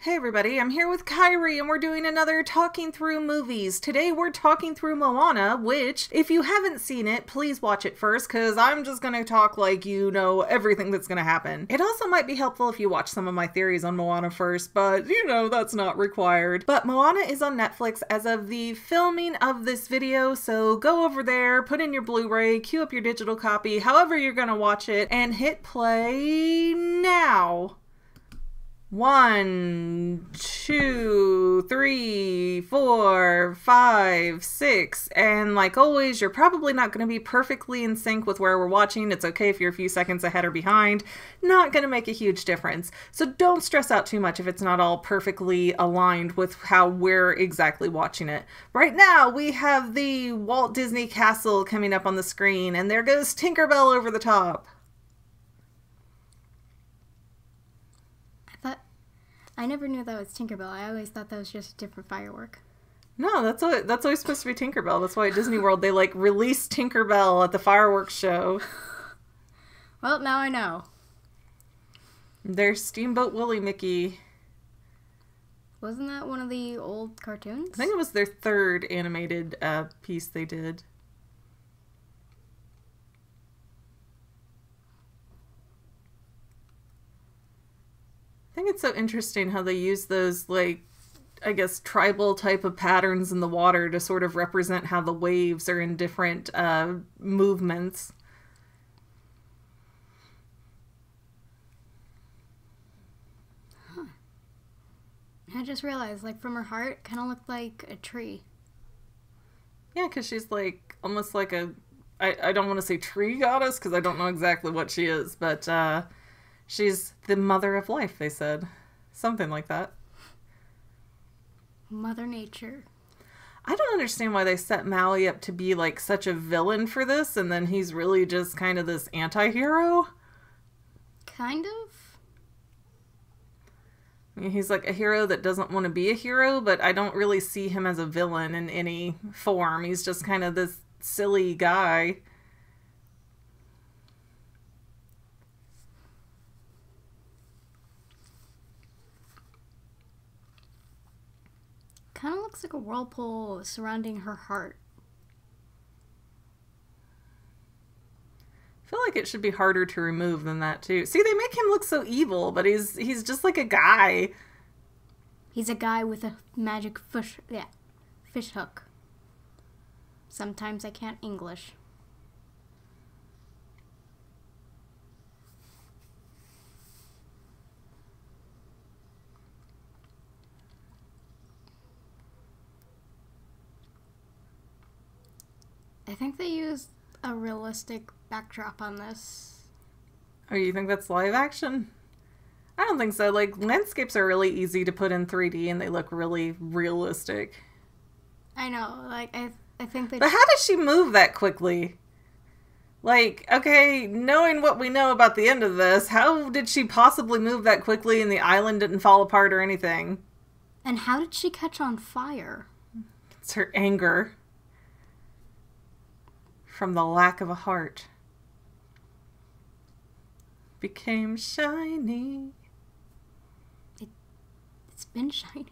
Hey everybody, I'm here with Kairi and we're doing another Talking Through Movies. Today we're talking through Moana, which, if you haven't seen it, please watch it first, because I'm just going to talk like you know everything that's going to happen. It also might be helpful if you watch some of my theories on Moana first, but you know, that's not required. But Moana is on Netflix as of the filming of this video, so go over there, put in your Blu-ray, queue up your digital copy, however you're going to watch it, and hit play now. 1, 2, 3, 4, 5, 6, and like always, you're probably not going to be perfectly in sync with where we're watching. It's okay if you're a few seconds ahead or behind. Not going to make a huge difference. So don't stress out too much if it's not all perfectly aligned with how we're exactly watching it. Right now, we have the Walt Disney Castle coming up on the screen, and there goes Tinkerbell over the top. I never knew that was Tinkerbell. I always thought that was just a different firework. No, that's always supposed to be Tinkerbell. That's why at Disney World they like release Tinkerbell at the fireworks show. Well, now I know. There's Steamboat Willie Mickey. Wasn't that one of the old cartoons? I think it was their third animated piece they did. I think it's so interesting how they use those, like, I guess, tribal type of patterns in the water to sort of represent how the waves are in different movements. Huh. I just realized, like, from her heart, it kind of looked like a tree. Yeah, because she's, like, almost like a... I don't want to say tree goddess, because I don't know exactly what she is, but... she's the mother of life, they said. Something like that. Mother Nature. I don't understand why they set Maui up to be, like, such a villain for this, and then he's really just kind of this anti-hero. Kind of? I mean, he's, like, a hero that doesn't want to be a hero, but I don't really see him as a villain in any form. He's just kind of this silly guy. Kind of looks like a whirlpool surrounding her heart. I feel like it should be harder to remove than that, too. See, they make him look so evil, but he's just like a guy. He's a guy with a magic fish hook. Sometimes I can't English. I think they used a realistic backdrop on this. Oh, you think that's live action? I don't think so. Like, landscapes are really easy to put in 3D and they look really realistic. I know, like, I think they... But how did she move that quickly? Like, okay, knowing what we know about the end of this, how did she possibly move that quickly and the island didn't fall apart or anything? And how did she catch on fire? It's her anger. From the lack of a heart. Became shiny. It's been shiny.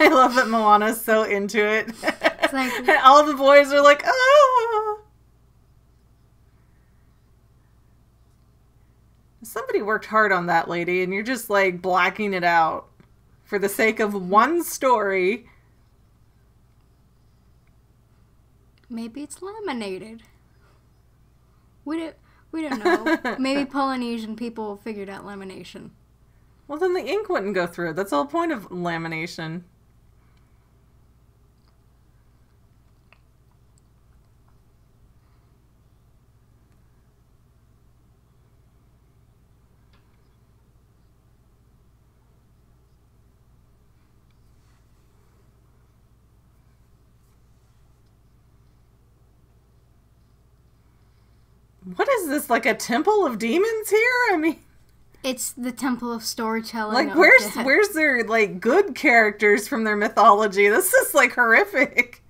I love that Moana's so into it. It's like, and all the boys are like, oh! Somebody worked hard on that, lady, and you're just, like, blacking it out for the sake of one story. maybe it's laminated. We don't know. Maybe Polynesian people figured out lamination. Well, then the ink wouldn't go through. That's the whole point of lamination. What is this, like a temple of demons here? I mean... It's the temple of storytelling. Like, where's their, like, good characters from their mythology? This is, like, horrific.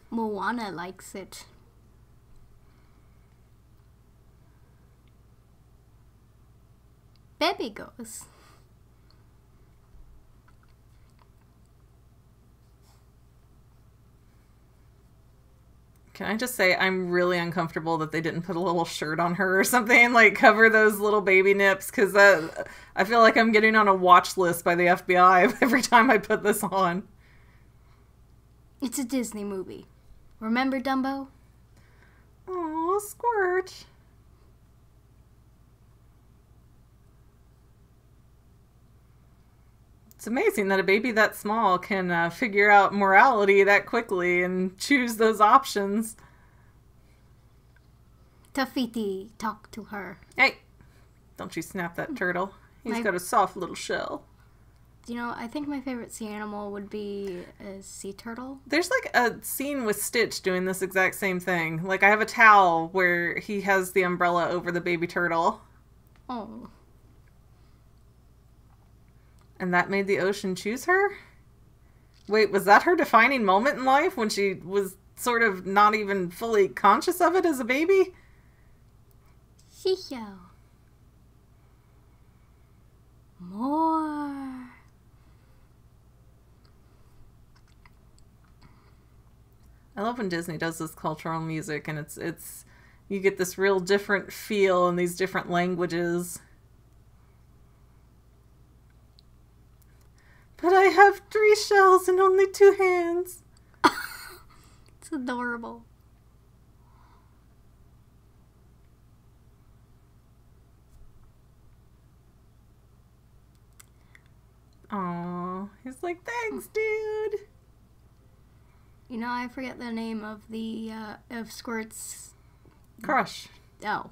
Moana likes it. Baby goes. Can I just say I'm really uncomfortable that they didn't put a little shirt on her or something, like cover those little baby nips, because I feel like I'm getting on a watch list by the FBI every time I put this on. It's a Disney movie. Remember Dumbo? Aw, Squirt. It's amazing that a baby that small can figure out morality that quickly and choose those options. Tafiti, talk to her. Hey, don't you snap that turtle. He's got a soft little shell. You know, I think my favorite sea animal would be a sea turtle. There's like a scene with Stitch doing this exact same thing. Like I have a towel where he has the umbrella over the baby turtle. Oh. And that made the ocean choose her? Wait, was that her defining moment in life when she was sort of not even fully conscious of it as a baby? Shisho. More. I love when Disney does this cultural music and it's you get this real different feel in these different languages. But I have 3 shells and only 2 hands. It's adorable. Aww. He's like, thanks, dude. You know, I forget the name of the, of Squirt's... Crush. Oh.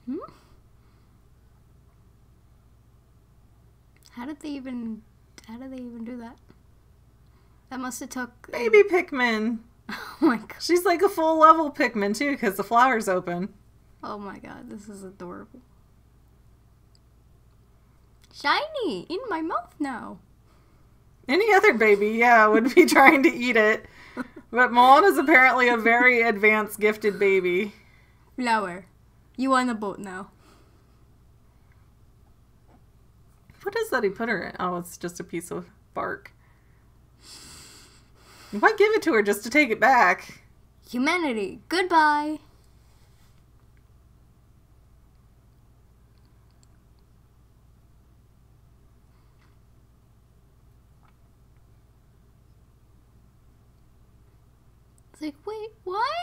Hmm? How did they even do that? That must have took... Baby Pikmin. Oh my god. She's like a full level Pikmin too, because the flower's open. Oh my god, this is adorable. Shiny! In my mouth now. Any other baby, yeah, would be trying to eat it. But Moana's apparently a very advanced, gifted baby. Flower. You on the boat now. What is that he put her in? Oh, it's just a piece of bark. Why give it to her just to take it back? Humanity, goodbye. It's like, wait, why?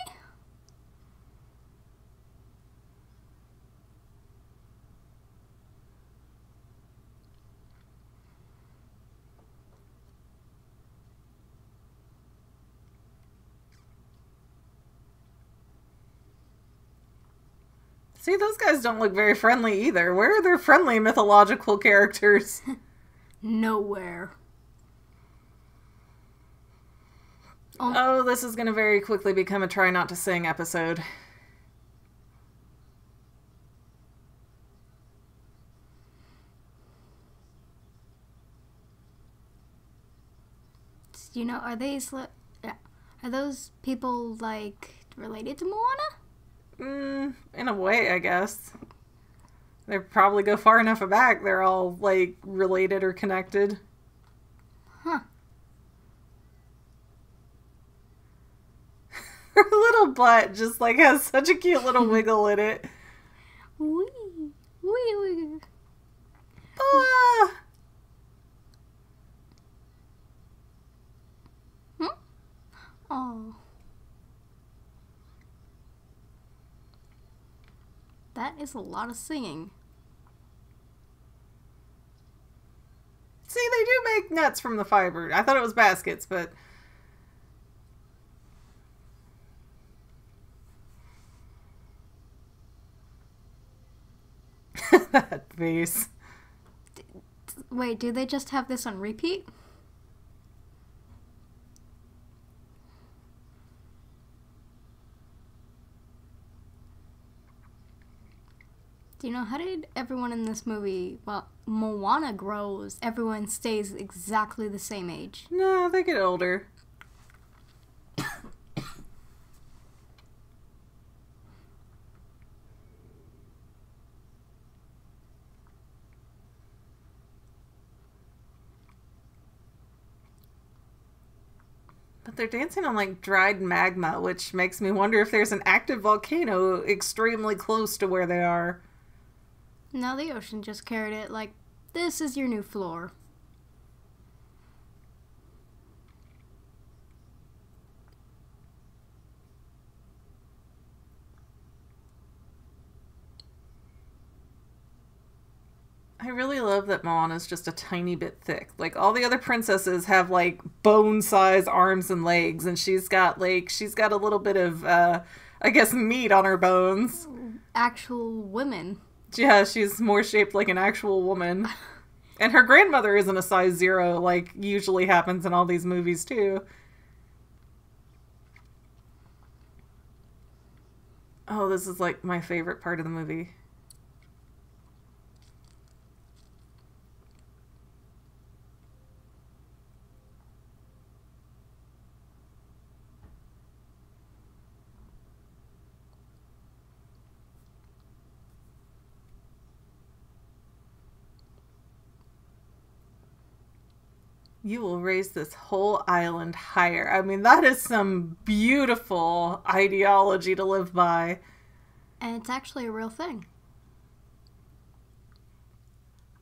See, those guys don't look very friendly either. Where are their friendly mythological characters? Nowhere. Oh, this is going to very quickly become a try not to sing episode. You know, are those people, like, related to Moana? In a way, I guess. They probably go far enough back, they're all, like, related or connected. Huh. Her little butt just, like, has such a cute little wiggle in it. Wee. Wee, wee. Ah! Oh. That is a lot of singing. See, they do make nets from the fiber. I thought it was baskets, but... that face. Wait, do they just have this on repeat? Do you know, how did everyone in this movie, well, Moana grows, everyone stays exactly the same age? No, they get older. But they're dancing on, like, dried magma, which makes me wonder if there's an active volcano extremely close to where they are. No, the ocean just carried it like, this is your new floor. I really love that Moana's just a tiny bit thick. Like, all the other princesses have, like, bone-sized arms and legs, and she's got a little bit of, I guess, meat on her bones. Actual women. Yeah, she's more shaped like an actual woman. And her grandmother isn't a size 0, like usually happens in all these movies, too. Oh, this is, like, my favorite part of the movie. You will raise this whole island higher. I mean, that is some beautiful ideology to live by. And it's actually a real thing.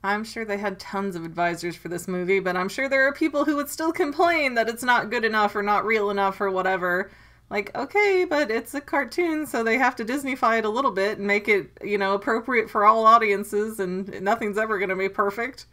I'm sure they had tons of advisors for this movie, but I'm sure there are people who would still complain that it's not good enough or not real enough or whatever. Like, okay, but it's a cartoon, so they have to Disneyfy it a little bit and make it, you know, appropriate for all audiences, and nothing's ever going to be perfect.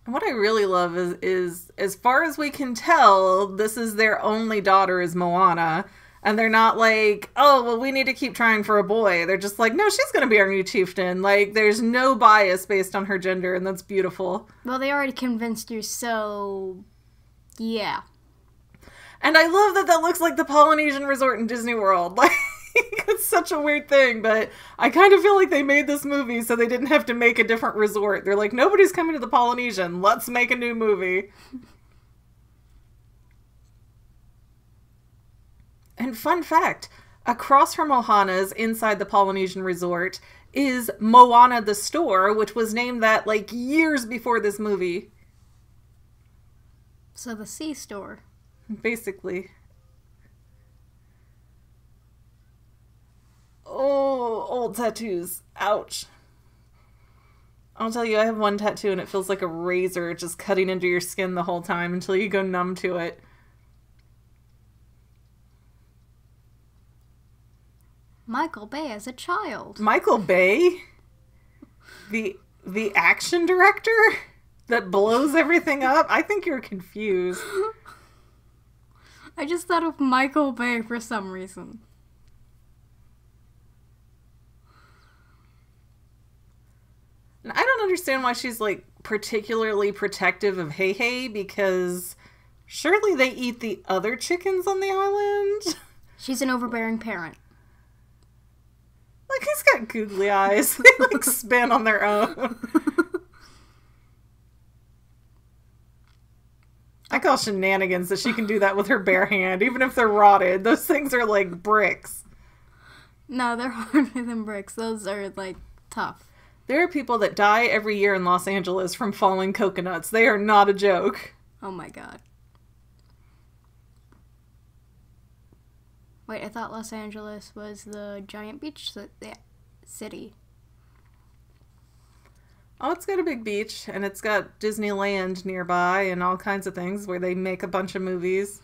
What I really love is, as far as we can tell, this is their only daughter is Moana. And they're not like, oh, well, we need to keep trying for a boy. They're just like, no, she's going to be our new chieftain. Like, there's no bias based on her gender, and that's beautiful. Well, they already convinced you, so yeah. And I love that that looks like the Polynesian resort in Disney World. Like, it's such a weird thing, but I kind of feel like they made this movie so they didn't have to make a different resort. They're like, nobody's coming to the Polynesian. Let's make a new movie. And fun fact, across from Ohana's inside the Polynesian resort is Moana the store, which was named that like years before this movie. So the sea store. Basically. Oh, old tattoos. Ouch. I'll tell you, I have one tattoo and it feels like a razor just cutting into your skin the whole time until you go numb to it. Michael Bay as a child. Michael Bay? The action director that blows everything up? I think you're confused. I just thought of Michael Bay for some reason. And I don't understand why she's, like, particularly protective of Hey Hey, because surely they eat the other chickens on the island? She's an overbearing parent. Like, he's got googly eyes. They, like, spin on their own. I call shenanigans that she can do that with her bare hand, even if they're rotted. Those things are like bricks. No, they're harder than bricks. Those are, like, tough. There are people that die every year in Los Angeles from falling coconuts. They are not a joke. Oh my god. Wait, I thought Los Angeles was the giant beach city. Oh, it's got a big beach, and it's got Disneyland nearby and all kinds of things where they make a bunch of movies.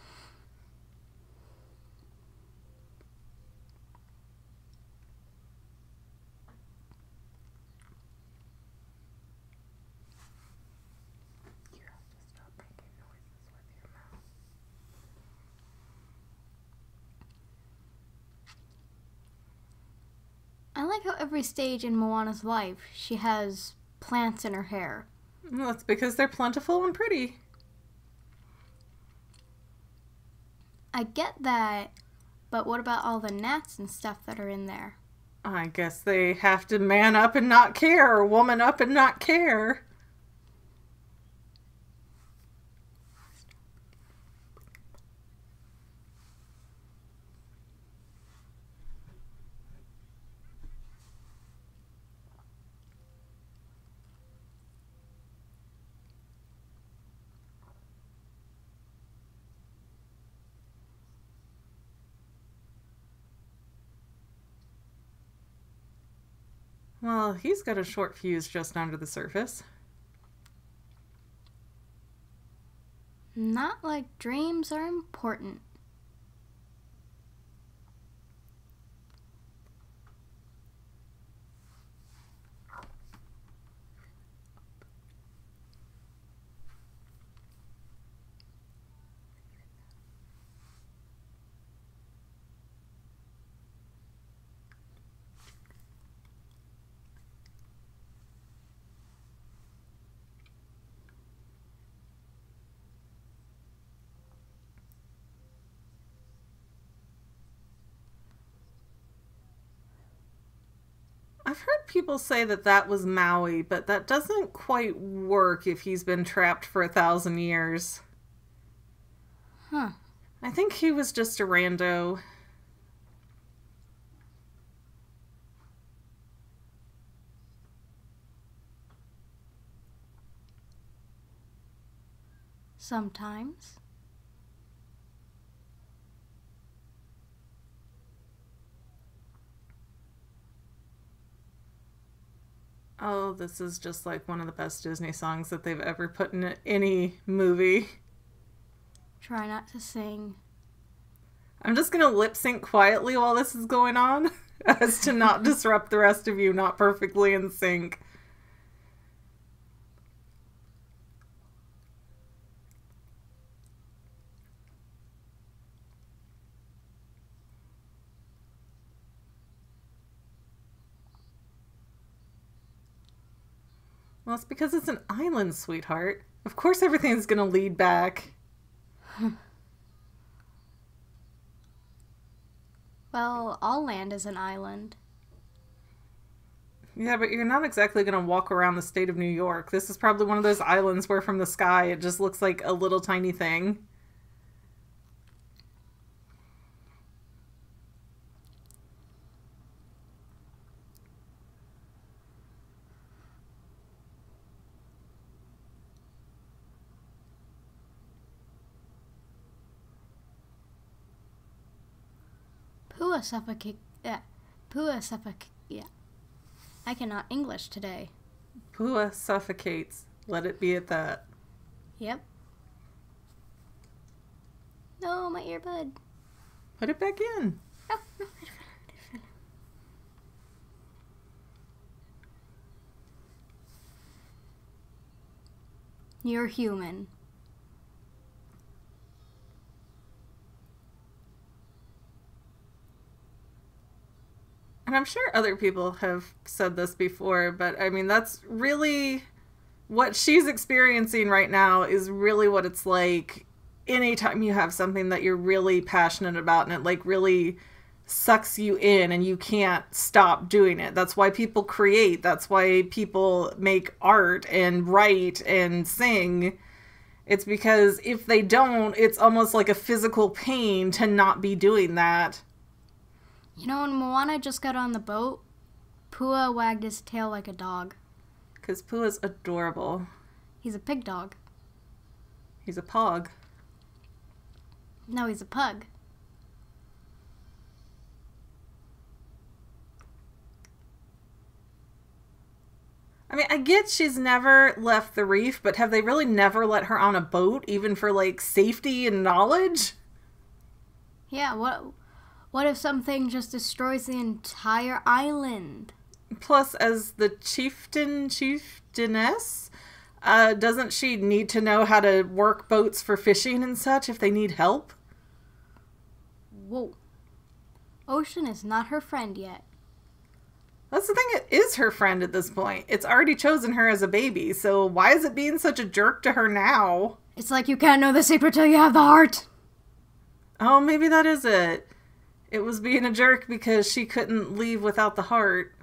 You have to stop making noises with your mouth. I like how every stage in Moana's life, she has plants in her hair. Well, that's because they're plentiful and pretty. I get that, but what about all the gnats and stuff that are in there? I guess they have to man up and not care, or woman up and not care. Well, he's got a short fuse just under the surface. Not like dreams are important. I've heard people say that that was Maui, but that doesn't quite work if he's been trapped for 1,000 years. Huh. I think he was just a rando. Sometimes. Oh, this is just like one of the best Disney songs that they've ever put in any movie. Try not to sing. I'm just gonna lip sync quietly while this is going on, as to not disrupt the rest of you not perfectly in sync. Well, it's because it's an island, sweetheart. Of course everything's gonna lead back. Well, all land is an island. Yeah, but you're not exactly gonna walk around the state of New York. This is probably one of those islands where from the sky it just looks like a little tiny thing. Pua suffocate. Yeah. Pua suffocate. Yeah. I cannot English today. Pua suffocates. Let it be at that. Yep. No, my earbud. Put it back in. Oh, no. You're human. And I'm sure other people have said this before, but I mean, that's really what she's experiencing right now is really what it's like anytime you have something that you're really passionate about and it like really sucks you in and you can't stop doing it. That's why people create. That's why people make art and write and sing. It's because if they don't, it's almost like a physical pain to not be doing that. You know, when Moana just got on the boat, Pua wagged his tail like a dog. Because Pua's adorable. He's a pig dog. He's a pog. No, he's a pug. I mean, I get she's never left the reef, but have they really never let her on a boat, even for, like, safety and knowledge? Yeah, what if something just destroys the entire island? Plus, as the chieftainess, doesn't she need to know how to work boats for fishing and such if they need help? Whoa. Ocean is not her friend yet. That's the thing, it is her friend at this point. It's already chosen her as a baby, so why is it being such a jerk to her now? It's like you can't know the secret till you have the heart. Oh, maybe that is it. It was being a jerk because she couldn't leave without the heart.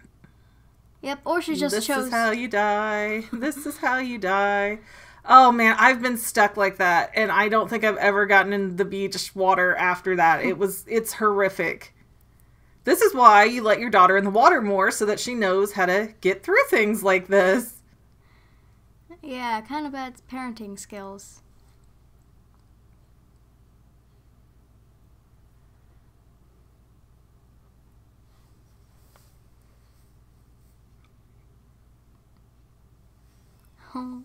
Yep, or she just This chose... is how you die. This is how you die. Oh man, I've been stuck like that, and I don't think I've ever gotten in the beach water after that. It's horrific. This is why you let your daughter in the water more, so that she knows how to get through things like this. Yeah, kind of bad parenting skills. Oh.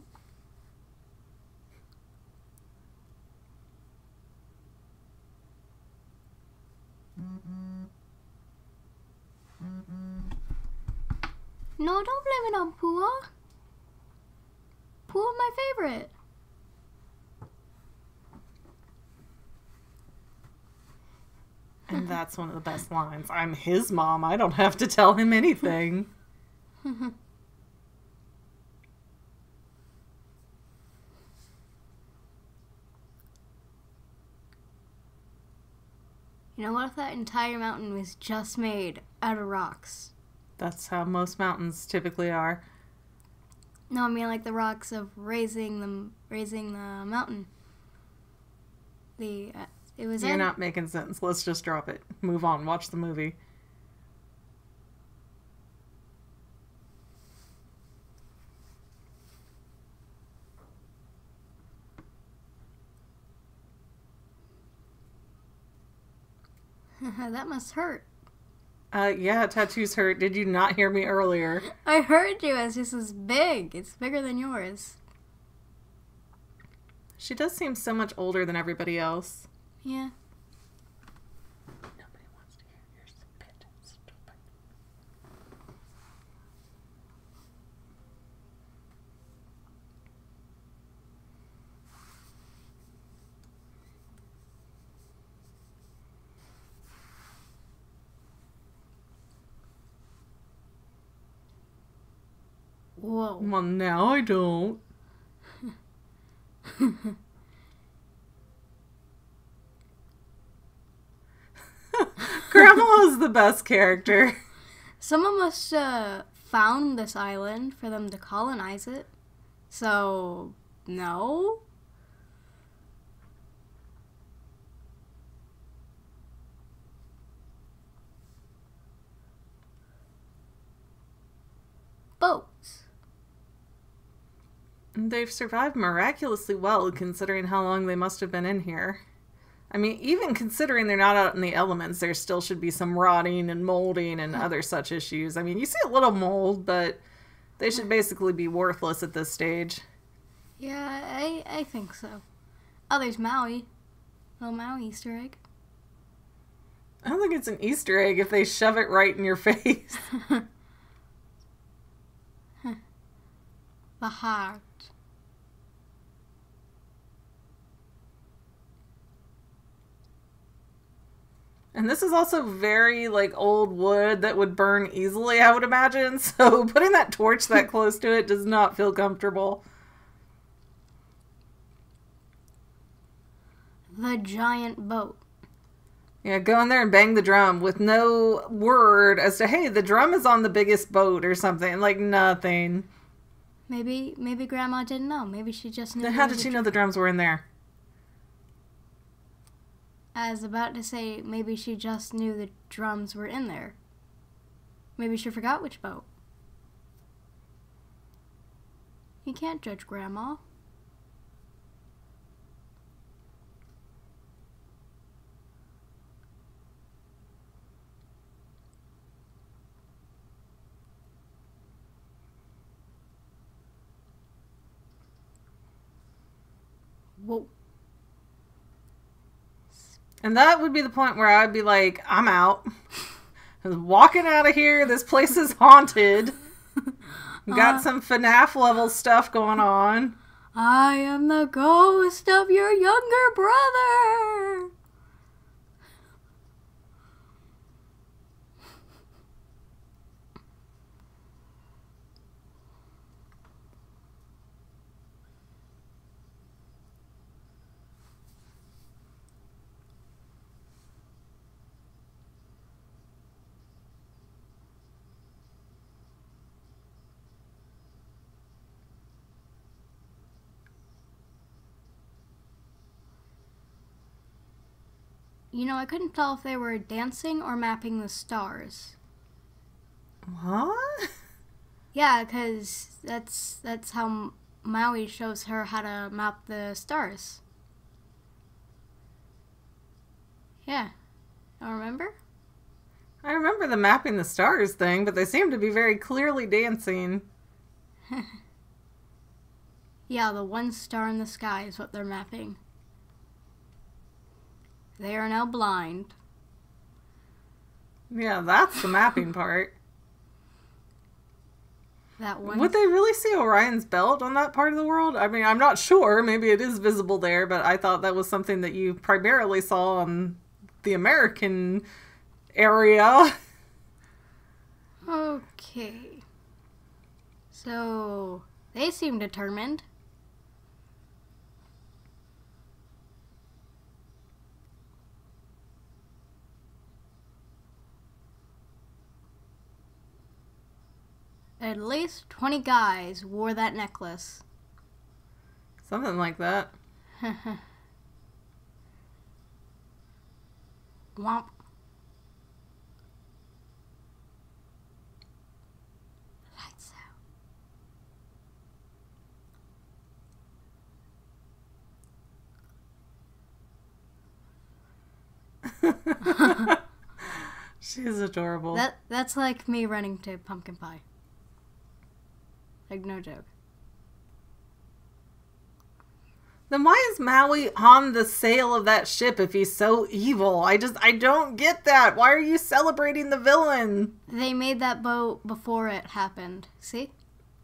No, don't blame it on Pua. Pua, my favorite. And that's one of the best lines. I'm his mom. I don't have to tell him anything. You know, what if that entire mountain was just made out of rocks? That's how most mountains typically are. No, I mean like the rocks of raising the mountain. You're not making sense. Let's just drop it. Move on. Watch the movie. That must hurt. Yeah, tattoos hurt. Did you not hear me earlier? I heard you. It's just as big. It's bigger than yours. She does seem so much older than everybody else. Yeah. Nobody wants to hear your spit. Stupid. Whoa. Well, now I don't. Grandma is the best character. Someone must found this island for them to colonize it. So, no? Boats. They've survived miraculously well, considering how long they must have been in here. I mean, even considering they're not out in the elements, there still should be some rotting and molding and other such issues. I mean, you see a little mold, but they should basically be worthless at this stage. Yeah, I think so. Oh, there's Maui. Little Maui Easter egg. I don't think it's an Easter egg if they shove it right in your face. The heart. And this is also very, like, old wood that would burn easily, I would imagine. So putting that torch that close to it does not feel comfortable. The giant boat. Yeah, go in there and bang the drum with no word as to, hey, the drum is on the biggest boat or something. Like, nothing. Maybe Grandma didn't know. Maybe she just knew. Then how did she know the drums were in there? I was about to say, maybe she just knew the drums were in there. Maybe she forgot which boat. You can't judge Grandma. Whoa. And that would be the point where I'd be like, I'm out. I'm walking out of here. This place is haunted. Got some FNAF level stuff going on. I am the ghost of your younger brother. You know, I couldn't tell if they were dancing or mapping the stars. What? Yeah, because that's how Maui shows her how to map the stars. Yeah. Don't remember? I remember the mapping the stars thing, but they seem to be very clearly dancing. Yeah, the one star in the sky is what they're mapping. They are now blind. Yeah, that's the mapping part. That one. Would they really see Orion's belt on that part of the world? I mean, I'm not sure. Maybe it is visible there, but I thought that was something that you primarily saw on the American area. Okay. So, they seem determined. At least 20 guys wore that necklace. Something like that. Womp. Lights out. She's adorable. That's like me running to pumpkin pie. Like, no joke. Then why is Maui on the sail of that ship if he's so evil? I don't get that. Why are you celebrating the villain? They made that boat before it happened. See?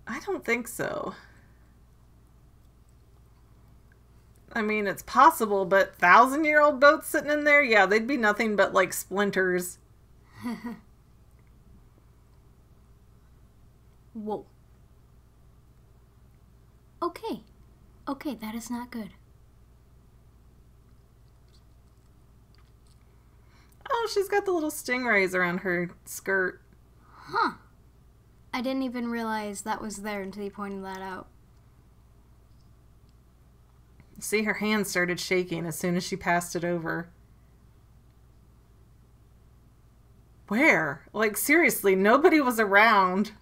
I don't think so. I mean, it's possible, but 1,000-year-old boats sitting in there? Yeah, they'd be nothing but, like, splinters. Whoa. Okay. Okay, that is not good. Oh, she's got the little stingrays around her skirt. Huh. I didn't even realize that was there until you pointed that out. See, her hand started shaking as soon as she passed it over. Where? Like, seriously, nobody was around.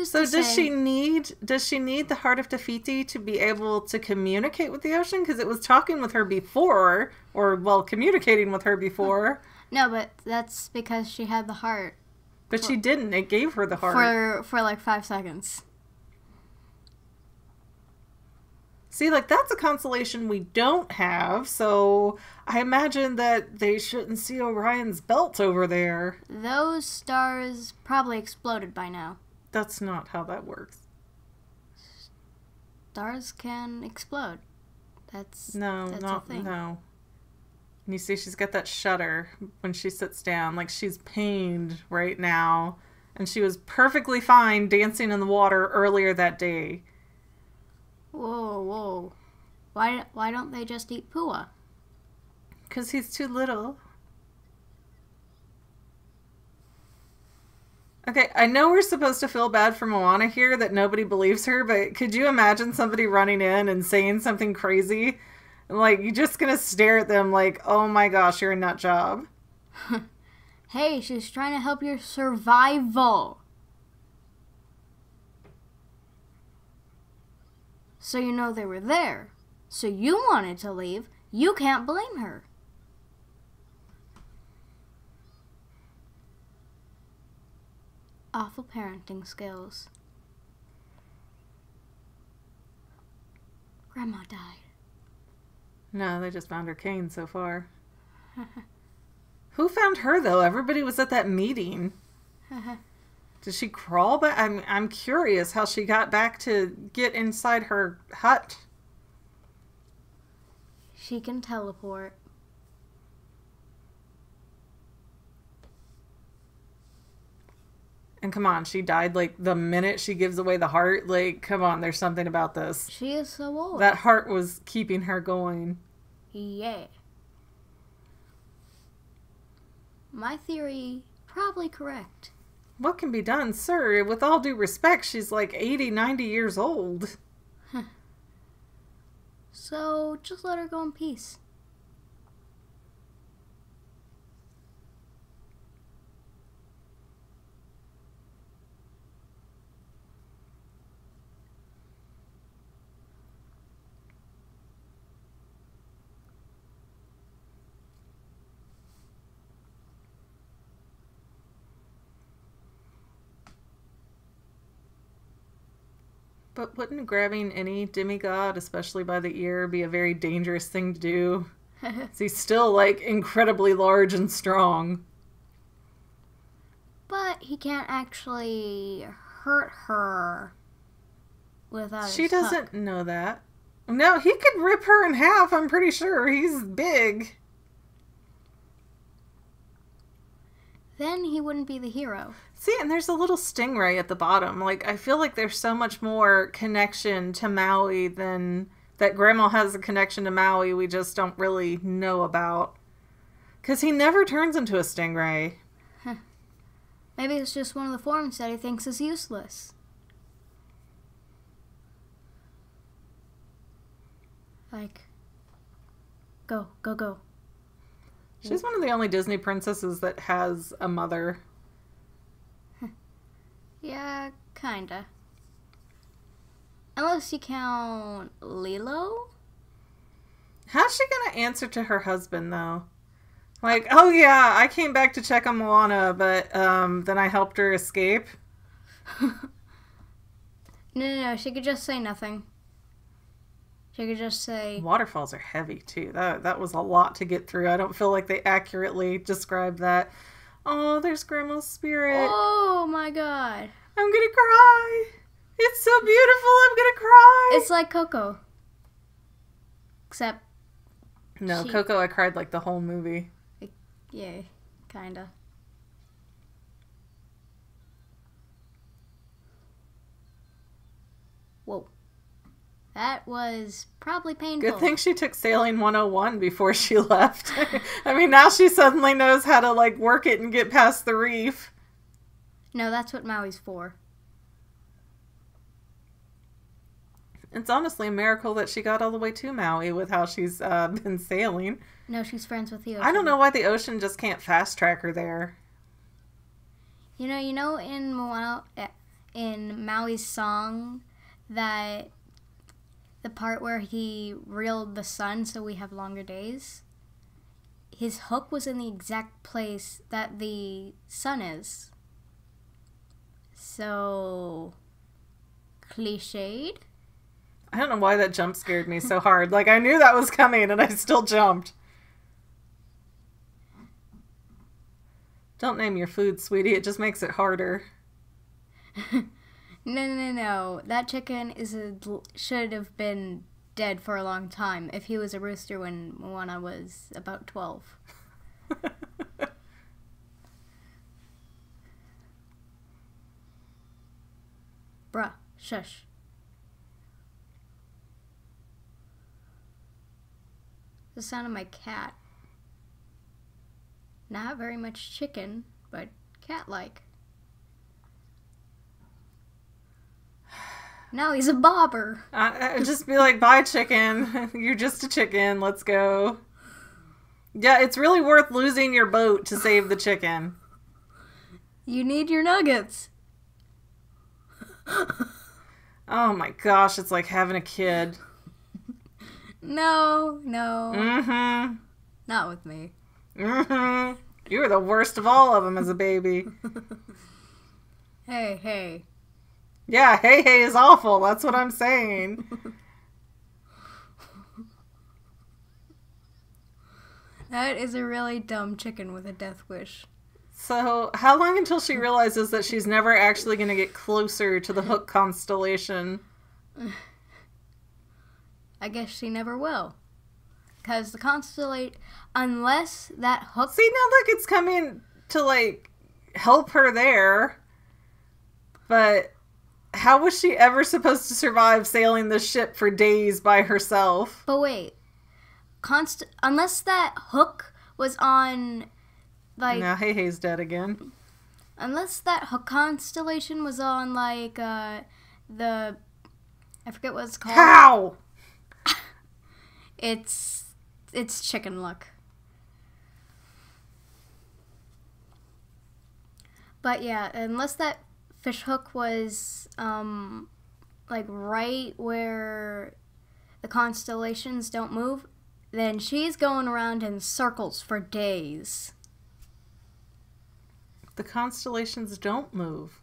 So does she need the Heart of Tafiti to be able to communicate with the ocean? Because it was talking with her before, or, well, communicating with her before. No, but that's because she had the heart. But she didn't. It gave her the heart. For like 5 seconds. See, like, that's a constellation we don't have, so I imagine that they shouldn't see Orion's belt over there. Those stars probably exploded by now. That's not how that works. Stars can explode. That's no. a thing. And you see she's got that shudder when she sits down, like she's pained right now. And she was perfectly fine dancing in the water earlier that day. Whoa. Why don't they just eat Pua? 'Cause he's too little. Okay, I know we're supposed to feel bad for Moana here that nobody believes her, but could you imagine somebody running in and saying something crazy? Like, you're just gonna stare at them like, oh my gosh, you're a nut job. Hey, she's trying to help your survival. So you know they were there. So you wanted to leave. You can't blame her. Awful parenting skills. Grandma died. No, they just found her cane so far. Who found her, though? Everybody was at that meeting. Did she crawl back? I'm curious how she got back to get inside her hut. She can teleport. And come on, she died like the minute she gives away the heart. Like, come on, there's something about this. She is so old. That heart was keeping her going. Yeah. My theory, probably correct. What can be done, sir? With all due respect, she's like 80, 90 years old. So just let her go in peace. But wouldn't grabbing any demigod, especially by the ear, be a very dangerous thing to do? He's still, like, incredibly large and strong. But he can't actually hurt her without She his doesn't hook. know that. No, he could rip her in half, I'm pretty sure. He's big. Then he wouldn't be the hero. See, and there's a little stingray at the bottom. Like, I feel like there's so much more connection to Maui than that Grandma has a connection to Maui we just don't really know about. Because he never turns into a stingray. Maybe it's just one of the forms that he thinks is useless. Like, go, go, go. She's one of the only Disney princesses that has a mother. Yeah, kinda. Unless you count Lilo? How's she gonna answer to her husband, though? Like, oh yeah, I came back to check on Moana, but then I helped her escape. No, she could just say nothing. She could just say... Waterfalls are heavy, too. That was a lot to get through. I don't feel like they accurately described that. Oh, there's Grandma's spirit. Oh my god. I'm gonna cry. It's so beautiful, I'm gonna cry. It's like Coco. Except... No, she- Coco, I cried like the whole movie. Yeah, kinda. Whoa. That was probably painful. Good thing she took Sailing 101 before she left. I mean, now she suddenly knows how to, like, work it and get past the reef. No, that's what Maui's for. It's honestly a miracle that she got all the way to Maui with how she's been sailing. No, she's friends with the ocean. I don't know why the ocean just can't fast track her there. You know in Moana, in Maui's song, that the part where he reeled the sun so we have longer days, his hook was in the exact place that the sun is. So, cliched? I don't know why that jump scared me so hard. Like, I knew that was coming and I still jumped. Don't name your food, sweetie. It just makes it harder. No. That chicken should have been dead for a long time if he was a rooster when Moana was about 12. Bruh, shush. The sound of my cat. Not very much chicken, but cat-like. Now he's a bobber. Just be like, bye, chicken. You're just a chicken. Let's go. Yeah, it's really worth losing your boat to save the chicken. You need your nuggets. Oh my gosh, it's like having a kid. No. Mm-hmm. Not with me. Mm-hmm. You were the worst of all of them as a baby. Hey. Yeah, hey is awful. That's what I'm saying. That is a really dumb chicken with a death wish. So, how long until she realizes that she's never actually going to get closer to the Hook constellation? I guess she never will. Because the constellation, unless that hook... See, now look, it's coming to, like, help her there. But how was she ever supposed to survive sailing the ship for days by herself? But wait. Unless that hook was on, like... Now, Hei's dead again. Unless that hook constellation was on, like, the... I forget what it's called. How? It's chicken luck. But yeah, unless that fish hook was like right where the constellations don't move, then she's going around in circles for days. The constellations don't move.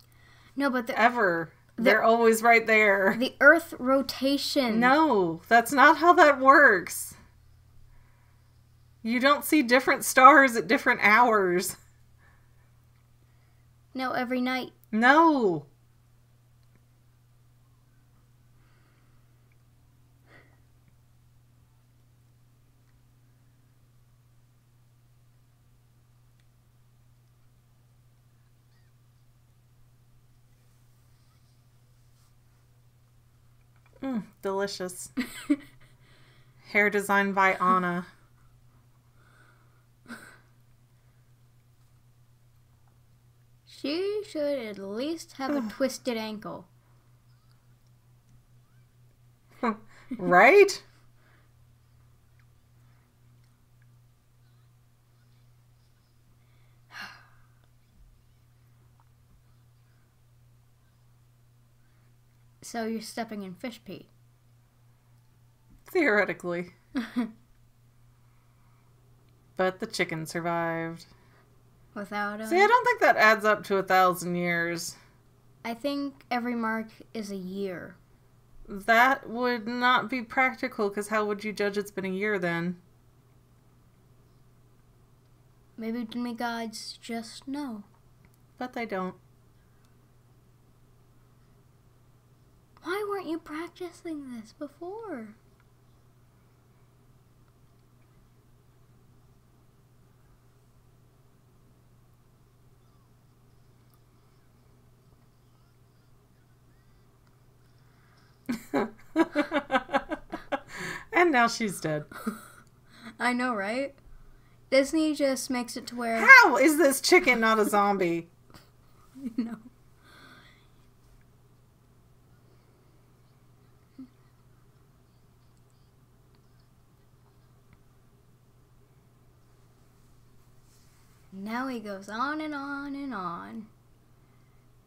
No, but ever. They're always right there. The Earth rotation. No, that's not how that works. You don't see different stars at different hours. No, every night. No. Delicious. Hair designed by Anna. She should at least have a twisted ankle. Right? So you're stepping in fish pee. Theoretically. But the chicken survived. Without him. See, I don't think that adds up to 1,000 years. I think every mark is a year. That would not be practical, because how would you judge it's been a year then? Maybe demigods just know. But they don't. Why weren't you practicing this before? And now she's dead. I know, right? Disney just makes it to where... How is this chicken not a zombie? No. Now he goes on and on and on.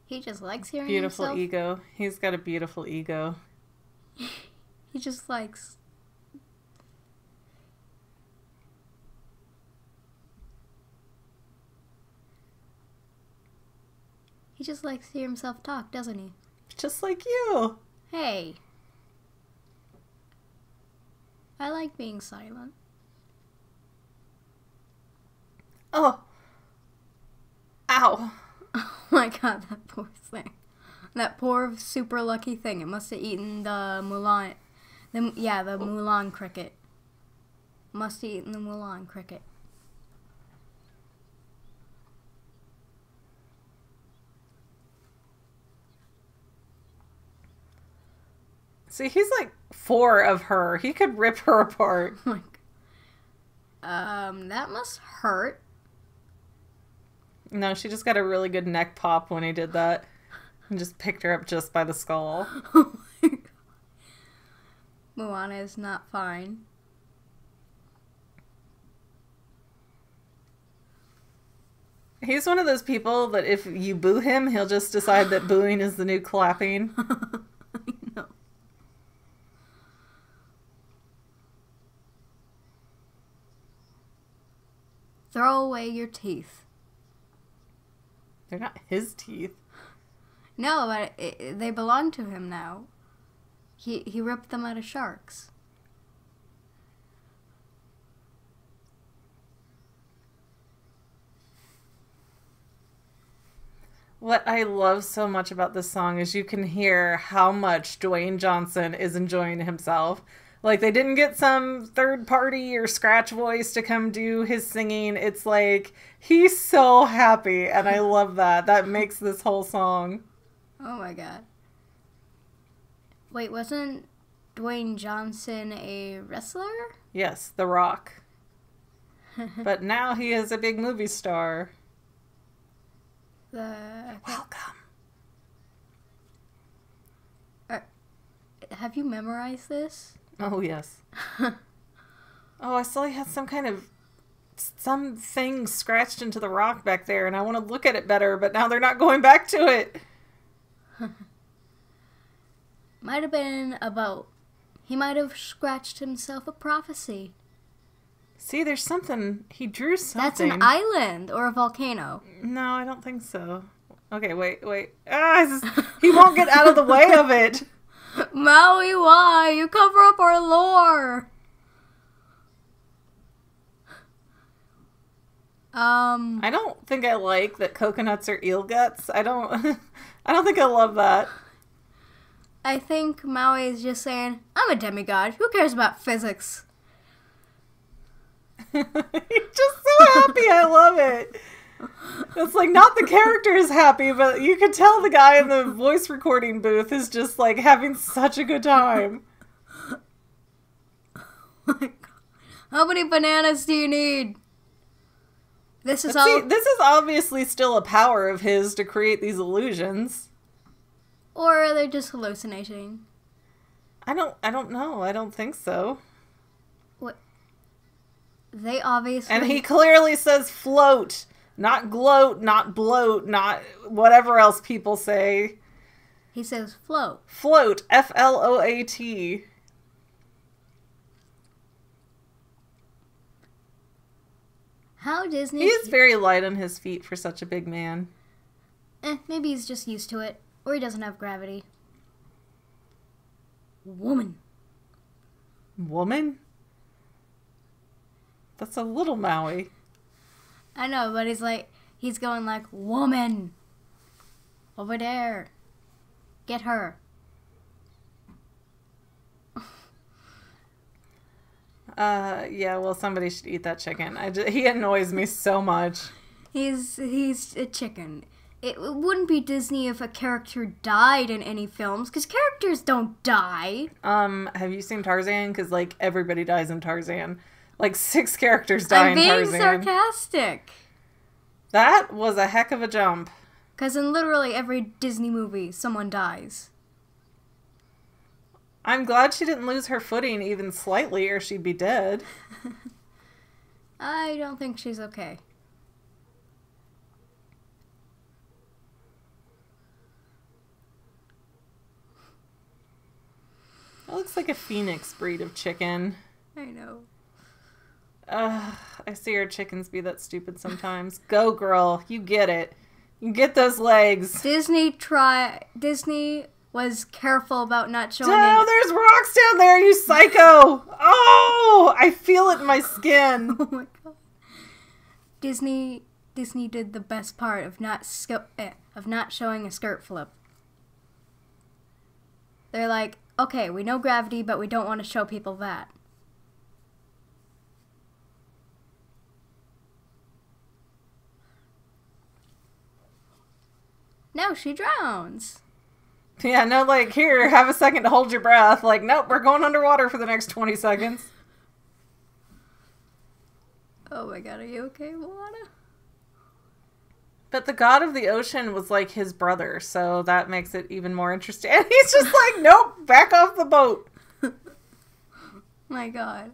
He just likes hearing Beautiful himself. ego. He's got a beautiful ego. He just likes... He just likes to hear himself talk, doesn't he? Just like you. Hey. I like being silent. Oh. Ow. Oh my god, that poor thing. That poor super lucky thing. It must have eaten the Mulan. The Mulan cricket. Must have eaten the Mulan cricket. See, he's like 4 of her. He could rip her apart. That must hurt. No, she just got a really good neck pop when he did that. And just picked her up just by the skull. Oh my god. Moana is not fine. He's one of those people that if you boo him, he'll just decide that booing is the new clapping. I know. Throw away your teeth. They're not his teeth. No, but they belong to him now. He ripped them out of sharks. What I love so much about this song is you can hear how much Dwayne Johnson is enjoying himself. Like, they didn't get some third party or scratch voice to come do his singing. It's like, he's so happy, and I love that. That makes this whole song. Oh my god. Wait, wasn't Dwayne Johnson a wrestler? Yes, The Rock. But now he is a big movie star. Welcome. Have you memorized this? Oh, yes. Oh, I saw he had something scratched into the rock back there, and I want to look at it better, but now they're not going back to it. Might have been a boat. He might have scratched himself a prophecy. See, there's something. He drew something. That's an island or a volcano. No, I don't think so. Okay, wait. He won't get out of the way of it. Maui, why? You cover up our lore. I don't think I like that coconuts are eel guts. I don't think I love that. I think Maui is just saying, I'm a demigod. Who cares about physics? He's just so happy. I love it. It's like, not the character is happy, but you can tell the guy in the voice recording booth is just like having such a good time. How many bananas do you need? This is This is obviously still a power of his to create these illusions. Or are they just hallucinating? I don't know. I don't think so. What? They obviously... And he clearly says float, not gloat, not bloat, not whatever else people say. He says float. Float. Float. How Disney... He is very light on his feet for such a big man. Maybe he's just used to it. Or he doesn't have gravity. Woman. Woman? That's a little Maui. I know, but he's going like, woman. Over there. Get her. Yeah, well, somebody should eat that chicken. He annoys me so much. He's a chicken. It wouldn't be Disney if a character died in any films, because characters don't die. Have you seen Tarzan? Because, like, everybody dies in Tarzan. Like, 6 characters die in Tarzan. I'm being sarcastic. That was a heck of a jump. Because in literally every Disney movie, someone dies. I'm glad she didn't lose her footing even slightly, or she'd be dead. I don't think she's okay. That looks like a phoenix breed of chicken. I know. I see our chickens be that stupid sometimes. Go, girl. You get it. You get those legs. Disney was careful about not showing Oh, there's rocks down there, you psycho! Oh, I feel it in my skin. Oh my god. Disney did the best part of not showing a skirt flip. They're like, okay, we know gravity, but we don't want to show people that. No, she drowns. Yeah, no, like, here, have a second to hold your breath. Like, nope, we're going underwater for the next 20 seconds. Oh my god, are you okay, Moana? But the god of the ocean was, like, his brother, so that makes it even more interesting. And he's just like, nope, back off the boat. My god.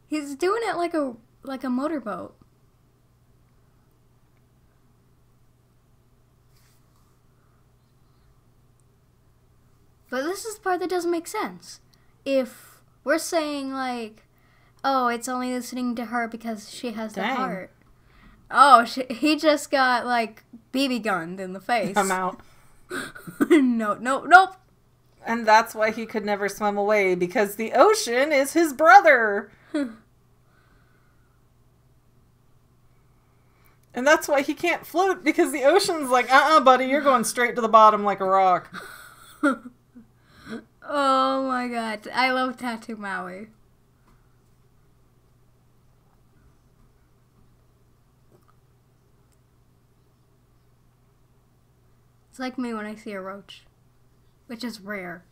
He's doing it like a motorboat. But this is the part that doesn't make sense. If we're saying, like, oh, it's only listening to her because she has the heart. Oh, he just got, like, BB gunned in the face. I'm out. Nope. And that's why he could never swim away, because the ocean is his brother. And that's why he can't float, because the ocean's like, buddy, you're going straight to the bottom like a rock. Oh my god, I love Tattoo Maui. It's like me when I see a roach, which is rare.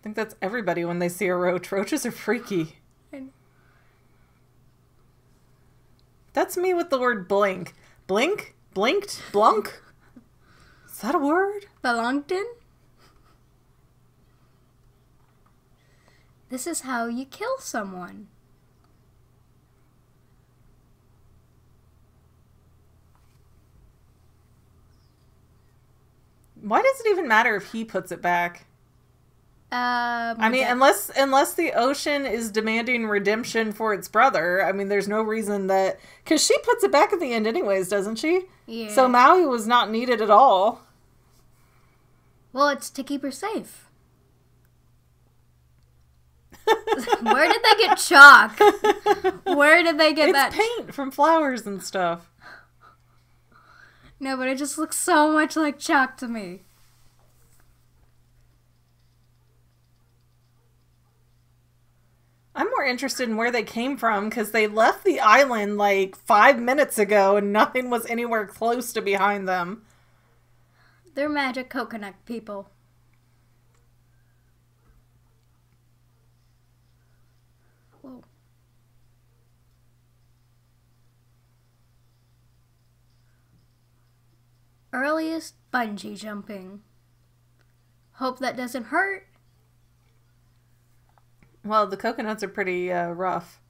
I think that's everybody when they see a roach. Roaches are freaky. That's me with the word blink. Blink? Blinked? Blunk? Is that a word? Belongton? This is how you kill someone. Why does it even matter if he puts it back? I mean, that- unless the ocean is demanding redemption for its brother, I mean, there's no reason that... Because she puts it back at the end anyways, doesn't she? Yeah. So Maui was not needed at all. Well, it's to keep her safe. Where did they get chalk? Where did they get that? It's paint from flowers and stuff. No, but it just looks so much like chalk to me. I'm more interested in where they came from because they left the island like 5 minutes ago and nothing was anywhere close to behind them. They're magic coconut people. Whoa. Earliest bungee jumping. Hope that doesn't hurt. Well, the coconuts are pretty rough.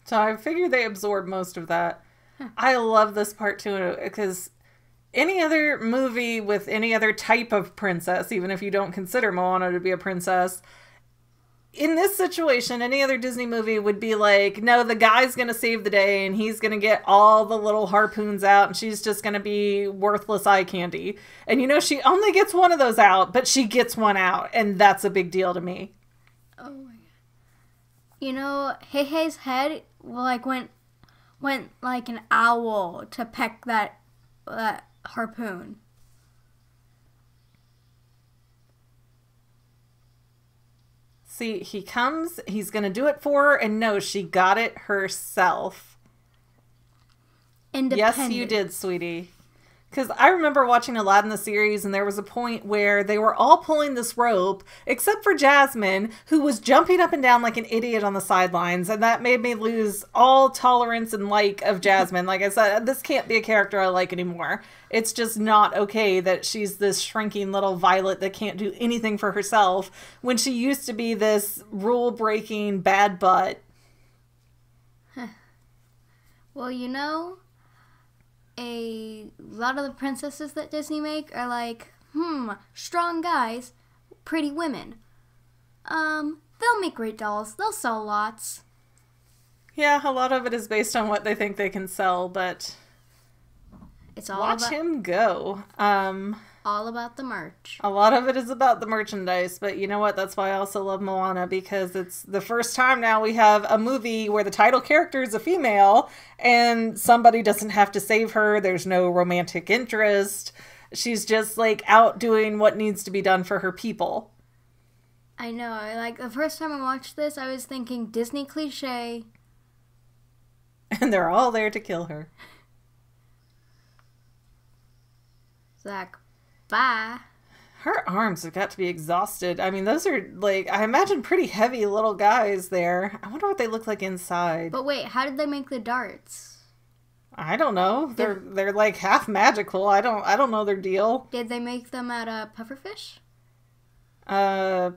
So I figure they absorb most of that. I love this part too because any other movie with any other type of princess, even if you don't consider Moana to be a princess, in this situation, any other Disney movie would be like, no, the guy's going to save the day and he's going to get all the little harpoons out and she's just going to be worthless eye candy. And you know, she only gets one of those out, but she gets one out. And that's a big deal to me. Oh my god. You know, Hei's head went like an owl to peck that harpoon. See, he comes, he's going to do it for her, and no, she got it herself. Yes, you did, sweetie. Because I remember watching Aladdin the series, and there was a point where they were all pulling this rope, except for Jasmine, who was jumping up and down like an idiot on the sidelines, and that made me lose all tolerance and like of Jasmine. Like I said, this can't be a character I like anymore. It's just not okay that she's this shrinking little violet that can't do anything for herself, when she used to be this rule-breaking bad butt. Well, you know, a lot of the princesses that Disney make are like, strong guys, pretty women. They'll make great dolls. They'll sell lots. Yeah, a lot of it is based on what they think they can sell, but It's all watch about him go. all about the merch. A lot of it is about the merchandise, but you know what? That's why I also love Moana, because it's the first time now we have a movie where the title character is a female and somebody doesn't have to save her. There's no romantic interest. She's just like out doing what needs to be done for her people. I know. Like the first time I watched this, I was thinking Disney cliche. And they're all there to kill her. Zach, bye. Her arms have got to be exhausted. I mean, those are like, I imagine pretty heavy little guys there. I wonder what they look like inside. But wait, how did they make the darts? I don't know. They're like half magical. I don't know their deal. Did they make them out of pufferfish?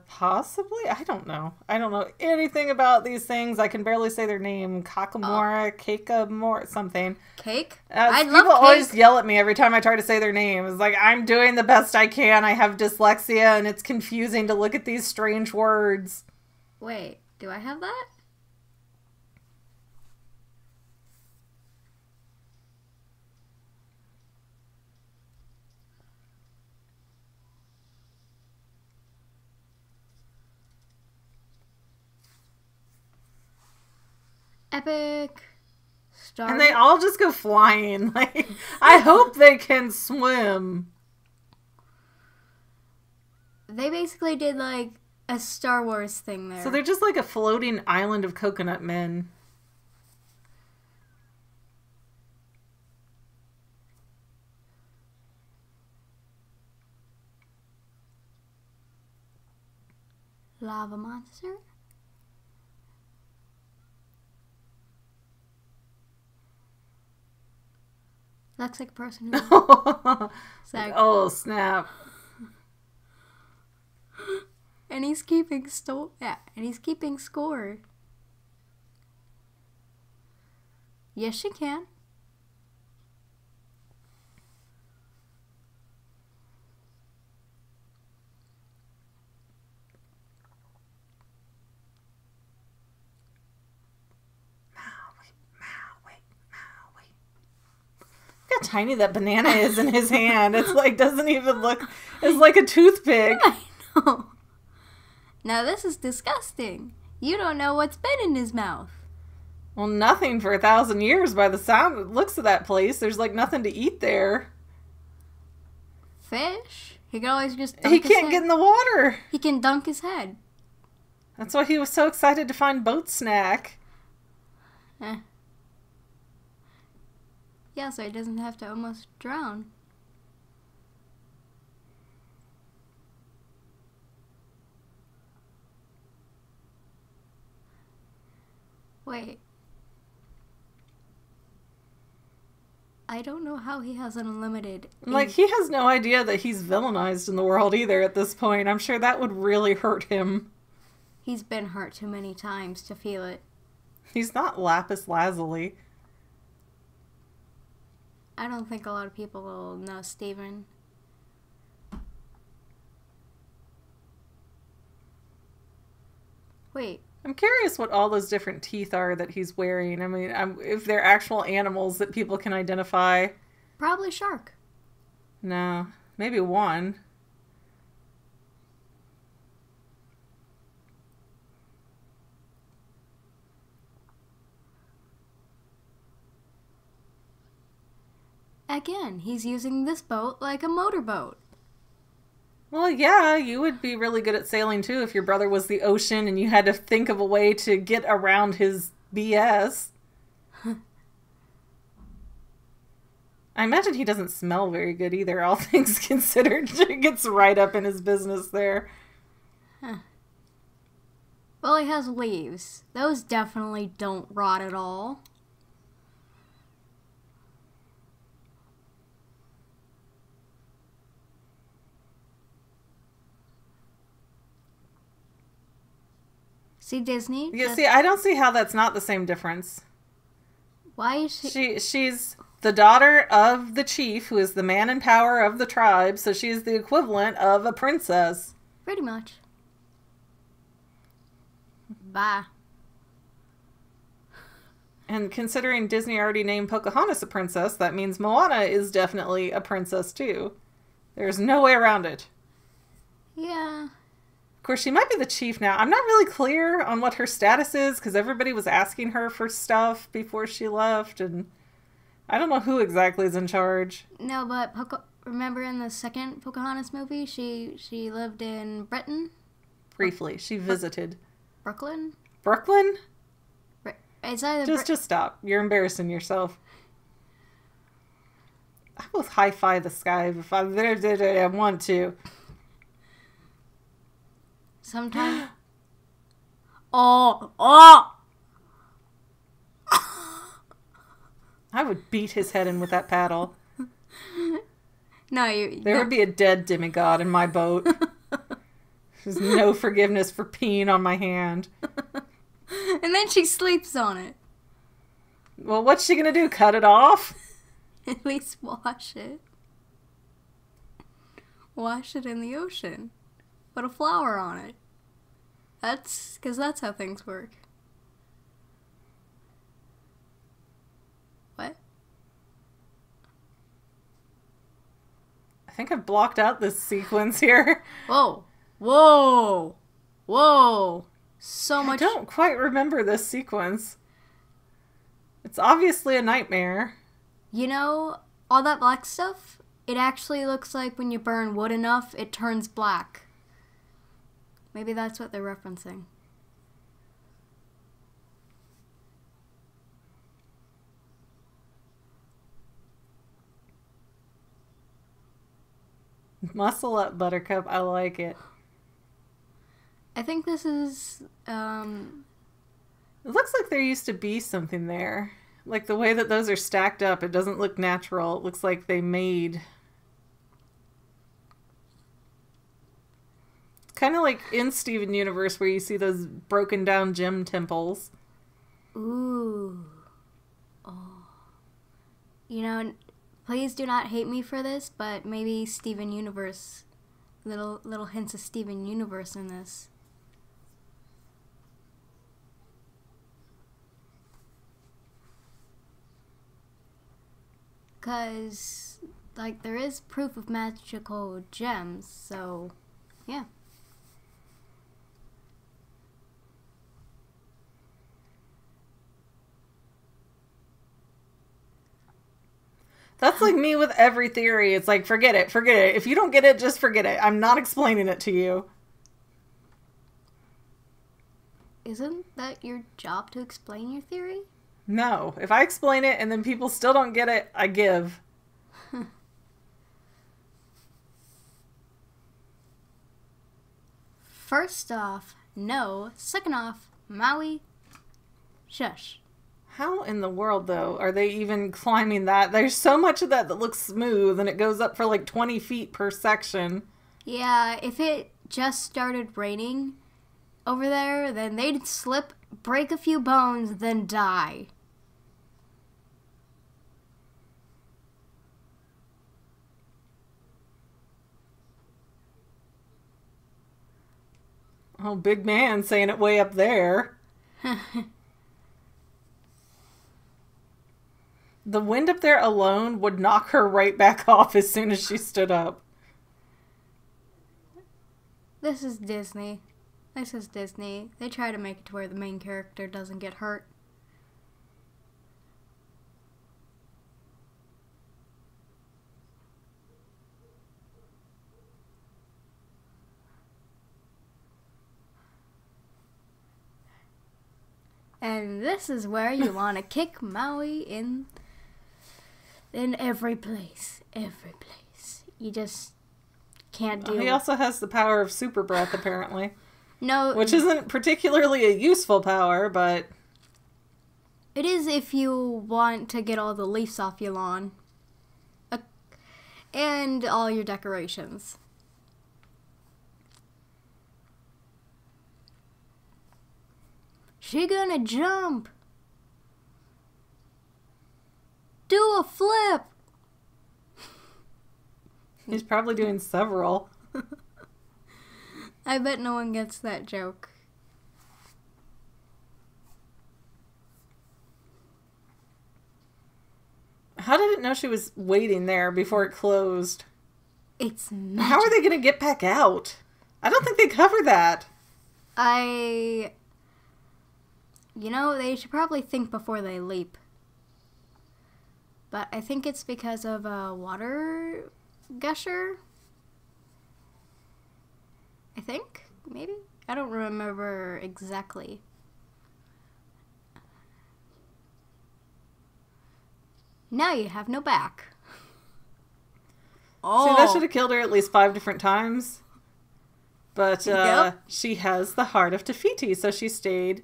Possibly. I don't know. I don't know anything about these things. I can barely say their name. Kakamora, Kakamora, something. Cake? People always yell at me every time I try to say their name. It's like, I'm doing the best I can. I have dyslexia and it's confusing to look at these strange words. Wait, do I have that? Epic. Star. And they all just go flying. Like, I hope they can swim. They basically did like a Star Wars thing there. So they're just like a floating island of coconut men. Lava monster? Looks like a person who... Oh, snap. And he's keeping score. Yes, she can. Look how tiny that banana is in his hand. It's like, doesn't even look, it's like a toothpick. I know. Now this is disgusting. You don't know what's been in his mouth. Well, nothing for 1,000 years by the sound it looks of that place. There's like nothing to eat there. Fish? He can always just dunk He his can't head. get in the water. He can dunk his head. That's why he was so excited to find boat snack. Yeah, so he doesn't have to almost drown. Wait. I don't know how he has unlimited. Like, he has no idea that he's villainized in the world either at this point. I'm sure that would really hurt him. He's been hurt too many times to feel it. He's not lapis lazuli. I don't think a lot of people will know Steven. Wait. I'm curious what all those different teeth are that he's wearing. I mean, if they're actual animals that people can identify. Probably shark. No, maybe one. Again, he's using this boat like a motorboat. Well, yeah, you would be really good at sailing too if your brother was the ocean and you had to think of a way to get around his BS. I imagine he doesn't smell very good either, all things considered. It gets right up in his business there. Huh. Well, he has leaves. Those definitely don't rot at all. See, Disney? Yeah, see, I don't see how that's not the same difference. Why is she... She's the daughter of the chief, who is the man in power of the tribe, so she's the equivalent of a princess. Pretty much. Bye. And considering Disney already named Pocahontas a princess, that means Moana is definitely a princess too. There's no way around it. Yeah. Of course, she might be the chief now. I'm not really clear on what her status is, because everybody was asking her for stuff before she left, and I don't know who exactly is in charge. No, but remember in the second Pocahontas movie, she lived in Britain? Briefly. She visited. Brooklyn? Brooklyn? It's either... Just stop. You're embarrassing yourself. I will high-five the sky if I want to. Sometimes. Oh! I would beat his head in with that paddle. No, There would be a dead demigod in my boat. There's no forgiveness for peeing on my hand. And then she sleeps on it. Well, what's she gonna do? Cut it off? At least wash it. Wash it in the ocean. Put a flower on it. That's how things work. What? I think I've blocked out this sequence here. Whoa. Whoa. Whoa. So much. I don't quite remember this sequence. It's obviously a nightmare. You know, all that black stuff, it actually looks like when you burn wood enough, it turns black. Maybe that's what they're referencing. Muscle up, Buttercup. I like it. I think this is, It looks like there used to be something there. Like the way that those are stacked up, it doesn't look natural. It looks like they made... Kind of like in Steven Universe where you see those broken down gem temples. Ooh. Oh. You know, please do not hate me for this, but maybe Steven Universe. Little hints of Steven Universe in this. Because, like, there is proof of magical gems, so, yeah. That's like me with every theory. It's like, forget it, forget it. If you don't get it, just forget it. I'm not explaining it to you. Isn't that your job to explain your theory? No. If I explain it and then people still don't get it, I give. First off, no. Second off, Maui, shush. How in the world, though, are they even climbing that? There's so much of that that looks smooth, and it goes up for like 20 feet per section. Yeah, if it just started raining over there, then they'd slip, break a few bones, then die. Oh, big man saying it way up there. The wind up there alone would knock her right back off as soon as she stood up. This is Disney. This is Disney. They try to make it to where the main character doesn't get hurt. And this is where you want to kick Maui in every place. Every place. You just can't deal He also has the power of super breath, apparently. No. Which isn't particularly a useful power, but... It is if you want to get all the leaves off your lawn. And all your decorations. She gonna jump. Do a flip. He's probably doing several. I bet no one gets that joke. How did it know she was waiting there before it closed? It's magic. How are they going to get back out? I don't think they cover that. You know, they should probably think before they leap. But I think it's because of a water gusher. I think, maybe? I don't remember exactly. Now you have no back. Oh. See, that should have killed her at least 5 different times. But Yep. she has the heart of Te Fiti, so she stayed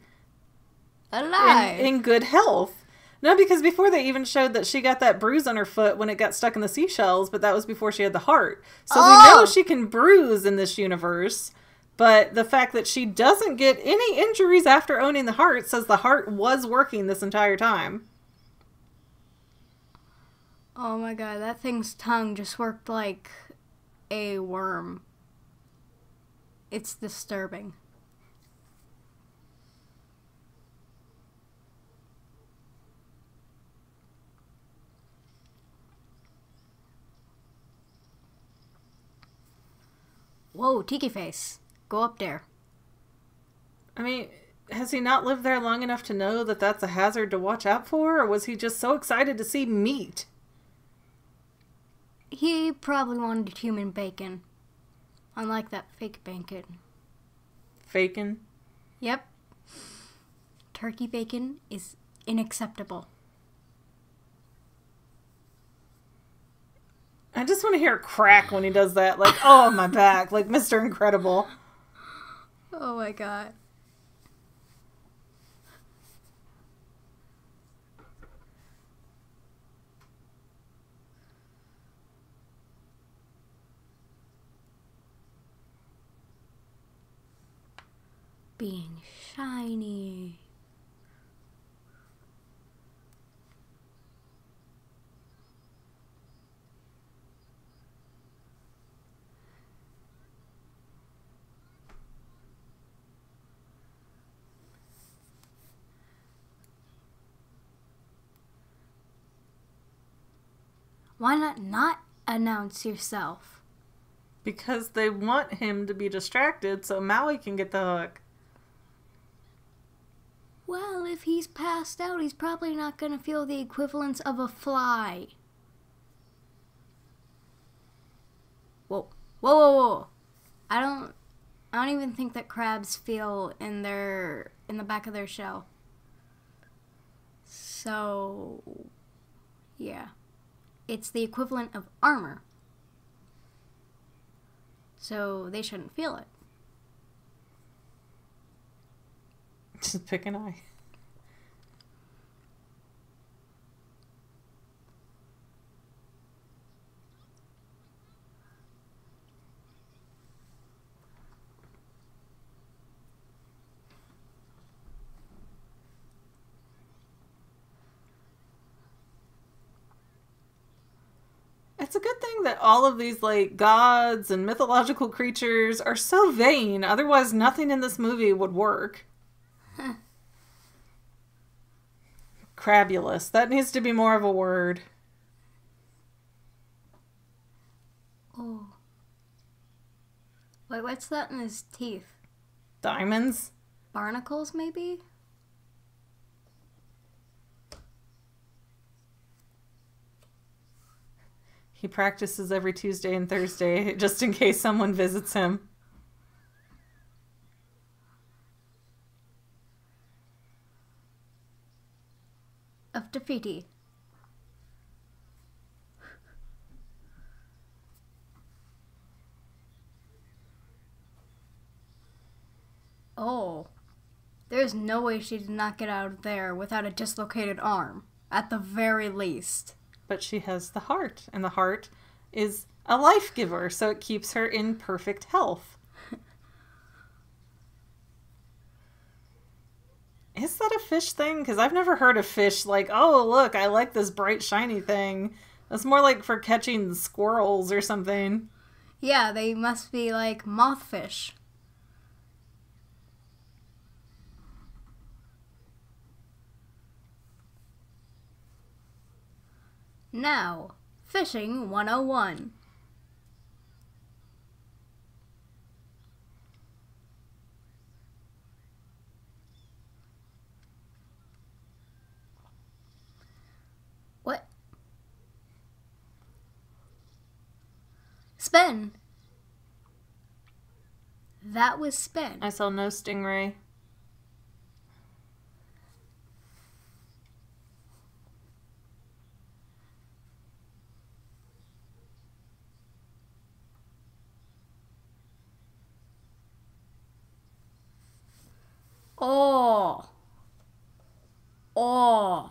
Alive. in good health. No, because before they even showed that she got that bruise on her foot when it got stuck in the seashells, but that was before she had the heart. So we know she can bruise in this universe, but the fact that she doesn't get any injuries after owning the heart says the heart was working this entire time. Oh my god, that thing's tongue just worked like a worm. It's disturbing. Whoa, Tiki Face. Go up there. I mean, has he not lived there long enough to know that that's a hazard to watch out for? Or was he just so excited to see meat? He probably wanted human bacon. Unlike that fake bacon. Fakin'? Yep. Turkey bacon is unacceptable. I just want to hear a crack when he does that. Like, oh, my back. Like Mr. Incredible. Oh my god. being shiny. Why not announce yourself? Because they want him to be distracted so Maui can get the hook. Well, if he's passed out, he's probably not going to feel the equivalence of a fly. Whoa. Whoa, whoa, whoa. I don't even think that crabs feel in the back of their shell. So, yeah. It's the equivalent of armor. So they shouldn't feel it. Just pick an eye. It's a good thing that all of these, like, gods and mythological creatures are so vain. Otherwise, nothing in this movie would work. Huh. Crabulous. That needs to be more of a word. Oh. Wait, what's that in his teeth? Diamonds? Barnacles, maybe? He practices every Tuesday and Thursday just in case someone visits him. Of Tafiti. Oh. There's no way she did not get out of there without a dislocated arm. At the very least. But she has the heart, and the heart is a life giver, so it keeps her in perfect health. Is that a fish thing? Because I've never heard of fish like, oh, look, I like this bright, shiny thing. That's more like for catching squirrels or something. Yeah, they must be like mothfish. Now, Fishing 101. What? Spin. That was spin. I saw no stingray. Oh. Oh.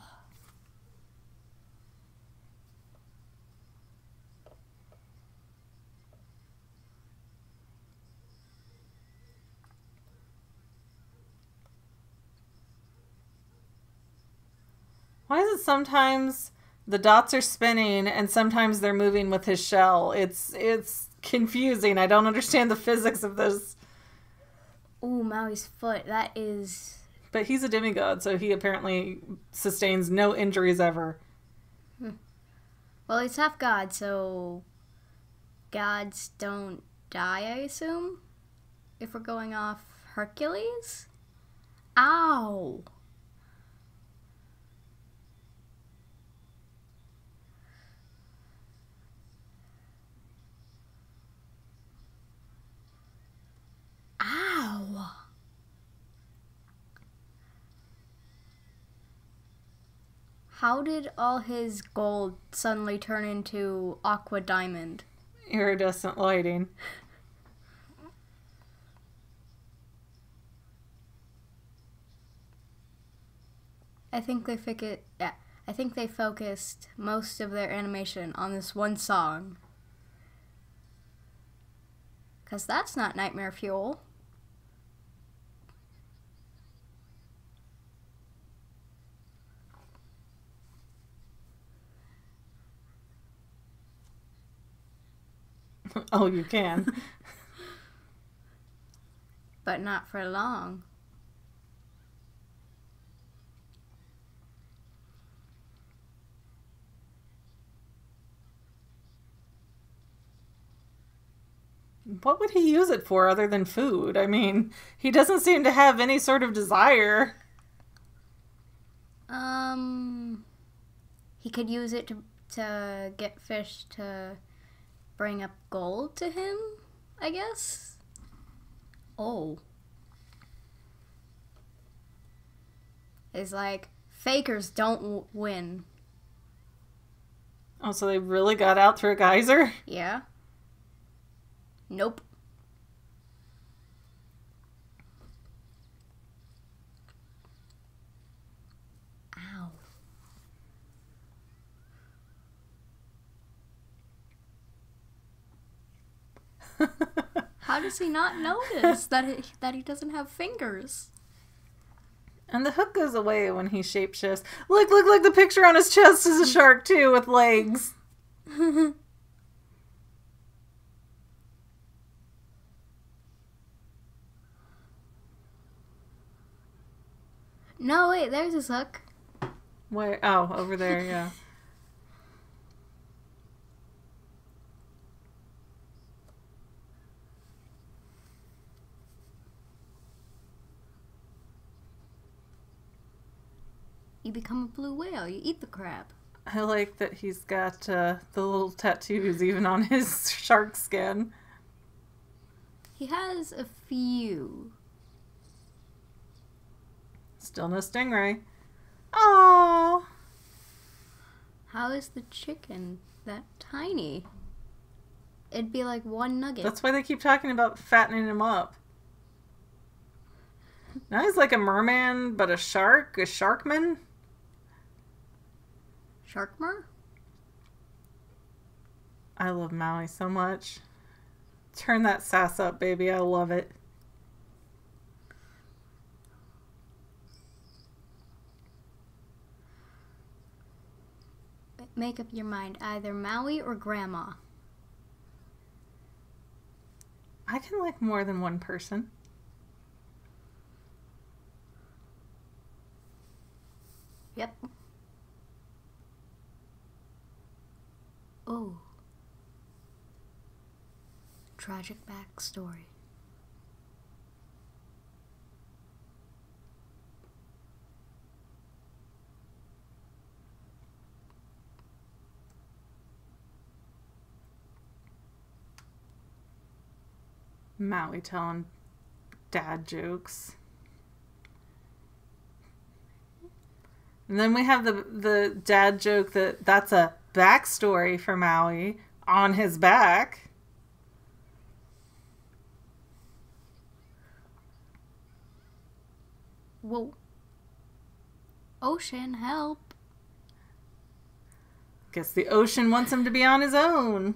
Why is it sometimes the dots are spinning and sometimes they're moving with his shell? It's confusing. I don't understand the physics of this. Ooh, Maui's foot. That is... But he's a demigod, so he apparently sustains no injuries ever. Well, he's half god, so gods don't die, I assume? If we're going off Hercules? Ow! Ow! How did all his gold suddenly turn into aqua diamond? Iridescent lighting. I think they focused most of their animation on this one song. 'Cause that's not nightmare fuel. Oh, you can. But not for long. What would he use it for other than food? I mean, he doesn't seem to have any sort of desire. He could use it to get fish to bring up gold to him, I guess. Oh. It's like, fakers don't win. Oh, so they really got out through a geyser? Yeah. Nope. Ow. How does he not notice that he doesn't have fingers? And the hook goes away when he shapeshifts. Look, the picture on his chest is a shark too with legs. No, wait, there's his hook. Where? Oh, over there, yeah. You become a blue whale. You eat the crab. I like that he's got the little tattoos even on his shark skin. He has a few. Still no stingray. Aww. How is the chicken that tiny? It'd be like one nugget. That's why they keep talking about fattening him up. Now he's like a merman, but a shark? A sharkman? Sharkmer? I love Maui so much. Turn that sass up, baby. I love it. Make up your mind. Either Maui or Grandma. I can like more than one person. Yep. Oh. Tragic backstory. Maui telling dad jokes. And then we have the dad joke that's a backstory for Maui on his back. Whoa. Ocean, help. Guess the ocean wants him to be on his own.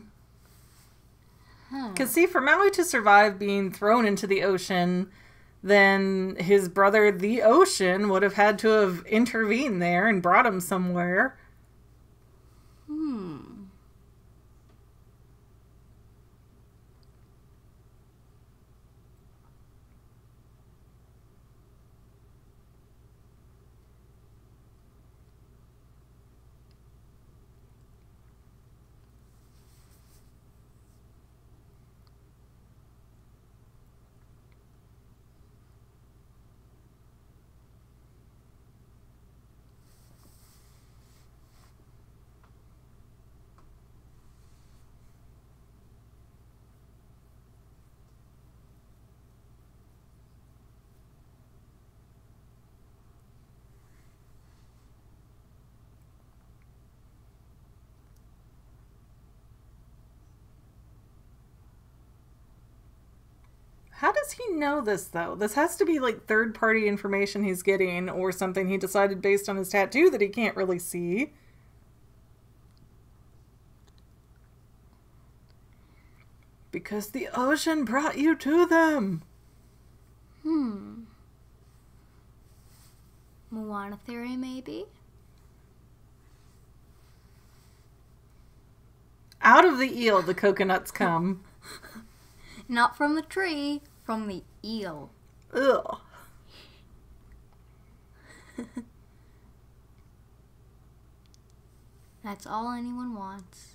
Because see, for Maui to survive being thrown into the ocean, then his brother, the ocean, would have had to have intervened there and brought him somewhere. How does he know this, though? This has to be, like, third-party information he's getting or something he decided based on his tattoo that he can't really see. Because the ocean brought you to them. Moana theory, maybe? Out of of the eel the coconuts come. Not from the tree, from the eel. Ugh. That's all anyone wants.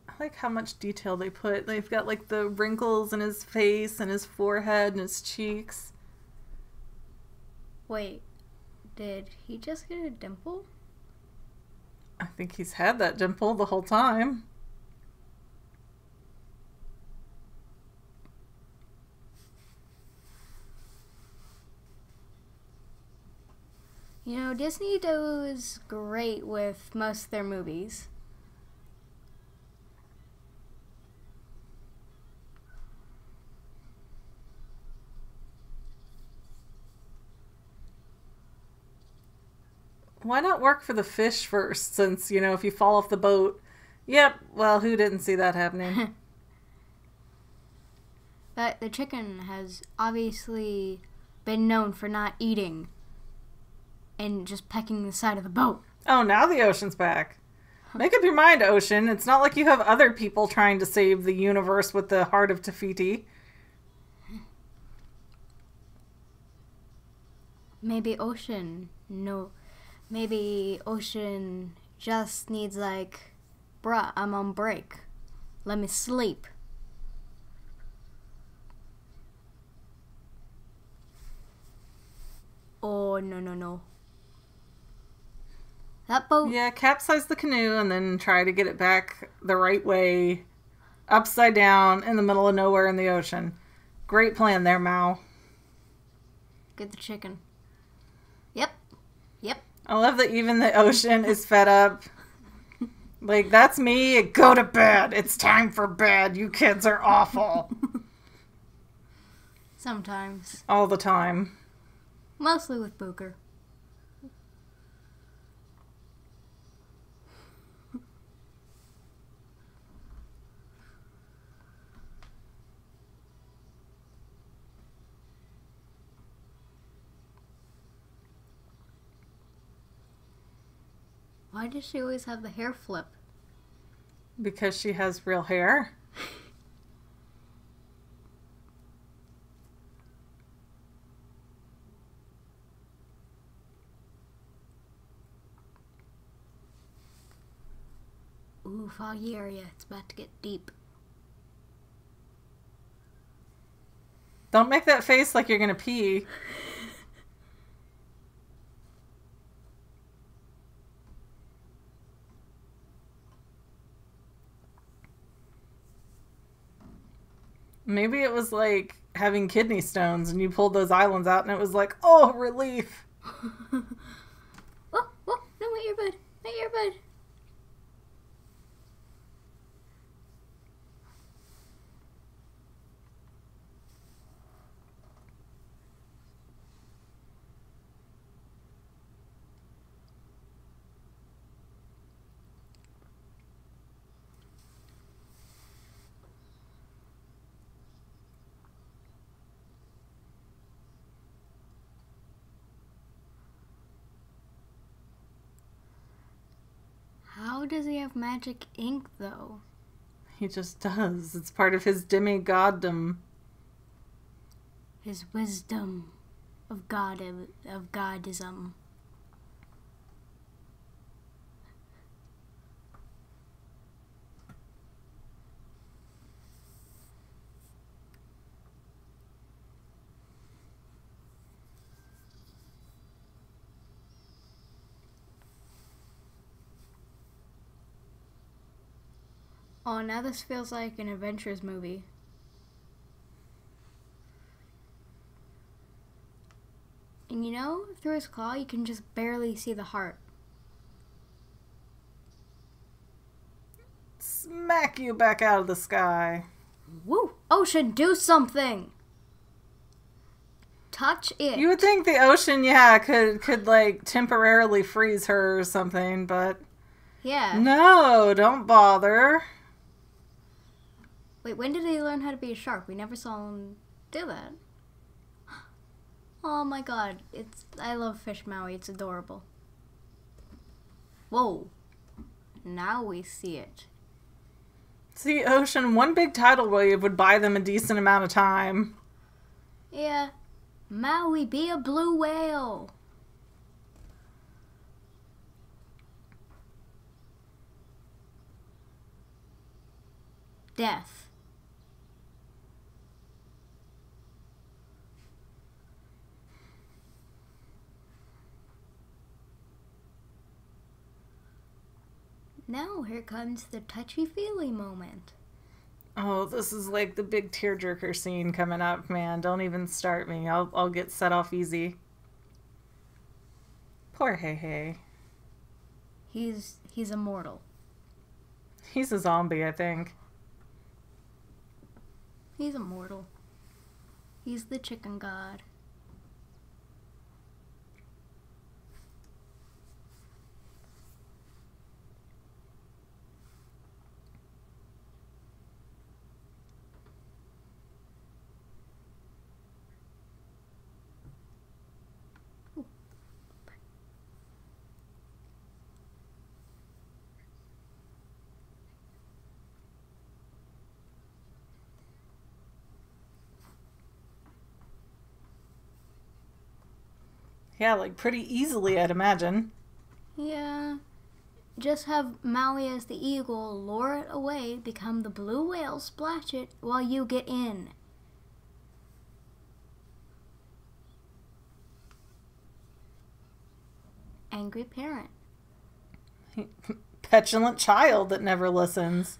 I like how much detail they put. They've got like the wrinkles in his face and his forehead and his cheeks. Wait, did he just get a dimple? I think he's had that dimple the whole time. You know, Disney does great with most of their movies. Why not work for the fish first, since, you know, if you fall off the boat... Yep, well, who didn't see that happening? But the chicken has obviously been known for not eating and just pecking the side of the boat. Oh, now the ocean's back. Make up your mind, Ocean. It's not like you have other people trying to save the universe with the heart of Te-Fiti. Maybe Ocean just needs like, bruh, I'm on break. Let me sleep. Oh, no. That boat... Yeah, capsize the canoe and then try to get it back the right way, upside down, in the middle of nowhere in the ocean. Great plan there, Mao. Get the chicken. Yep. I love that even the ocean is fed up. Like, that's me. Go to bed. It's time for bed. You kids are awful. Sometimes. All the time. Mostly with Booker. Why does she always have the hair flip? Because she has real hair. Ooh, foggy area. It's about to get deep. Don't make that face like you're gonna pee. Maybe it was like having kidney stones and you pulled those islands out and it was like, oh, relief. Oh, no, my earbud. My earbud. How does he have magic ink, though? He just does. It's part of his demigoddom. His wisdom of godism. Oh, now this feels like an adventures movie. And you know, through his claw, you can just barely see the heart. smack you back out of the sky. Woo! Ocean, do something! Touch it. You would think the ocean, yeah, could like temporarily freeze her or something, but Yeah. no, don't bother. Wait, when did he learn how to be a shark? We never saw him do that. Oh my god, I love Fish Maui. It's adorable. Whoa. Now we see it. See, ocean, one big tidal wave would buy them a decent amount of time. Yeah. Maui, be a blue whale. Death. Now here comes the touchy-feely moment. Oh, this is like the big tearjerker scene coming up, man. Don't even start me. I'll get set off easy. Poor Hey. He's immortal. He's a zombie, I think. He's immortal. He's the chicken god. Yeah, like pretty easily, I'd imagine. Yeah. Just have Maui as the eagle, lure it away, become the blue whale, splash it while you get in. Angry parent. Petulant child that never listens.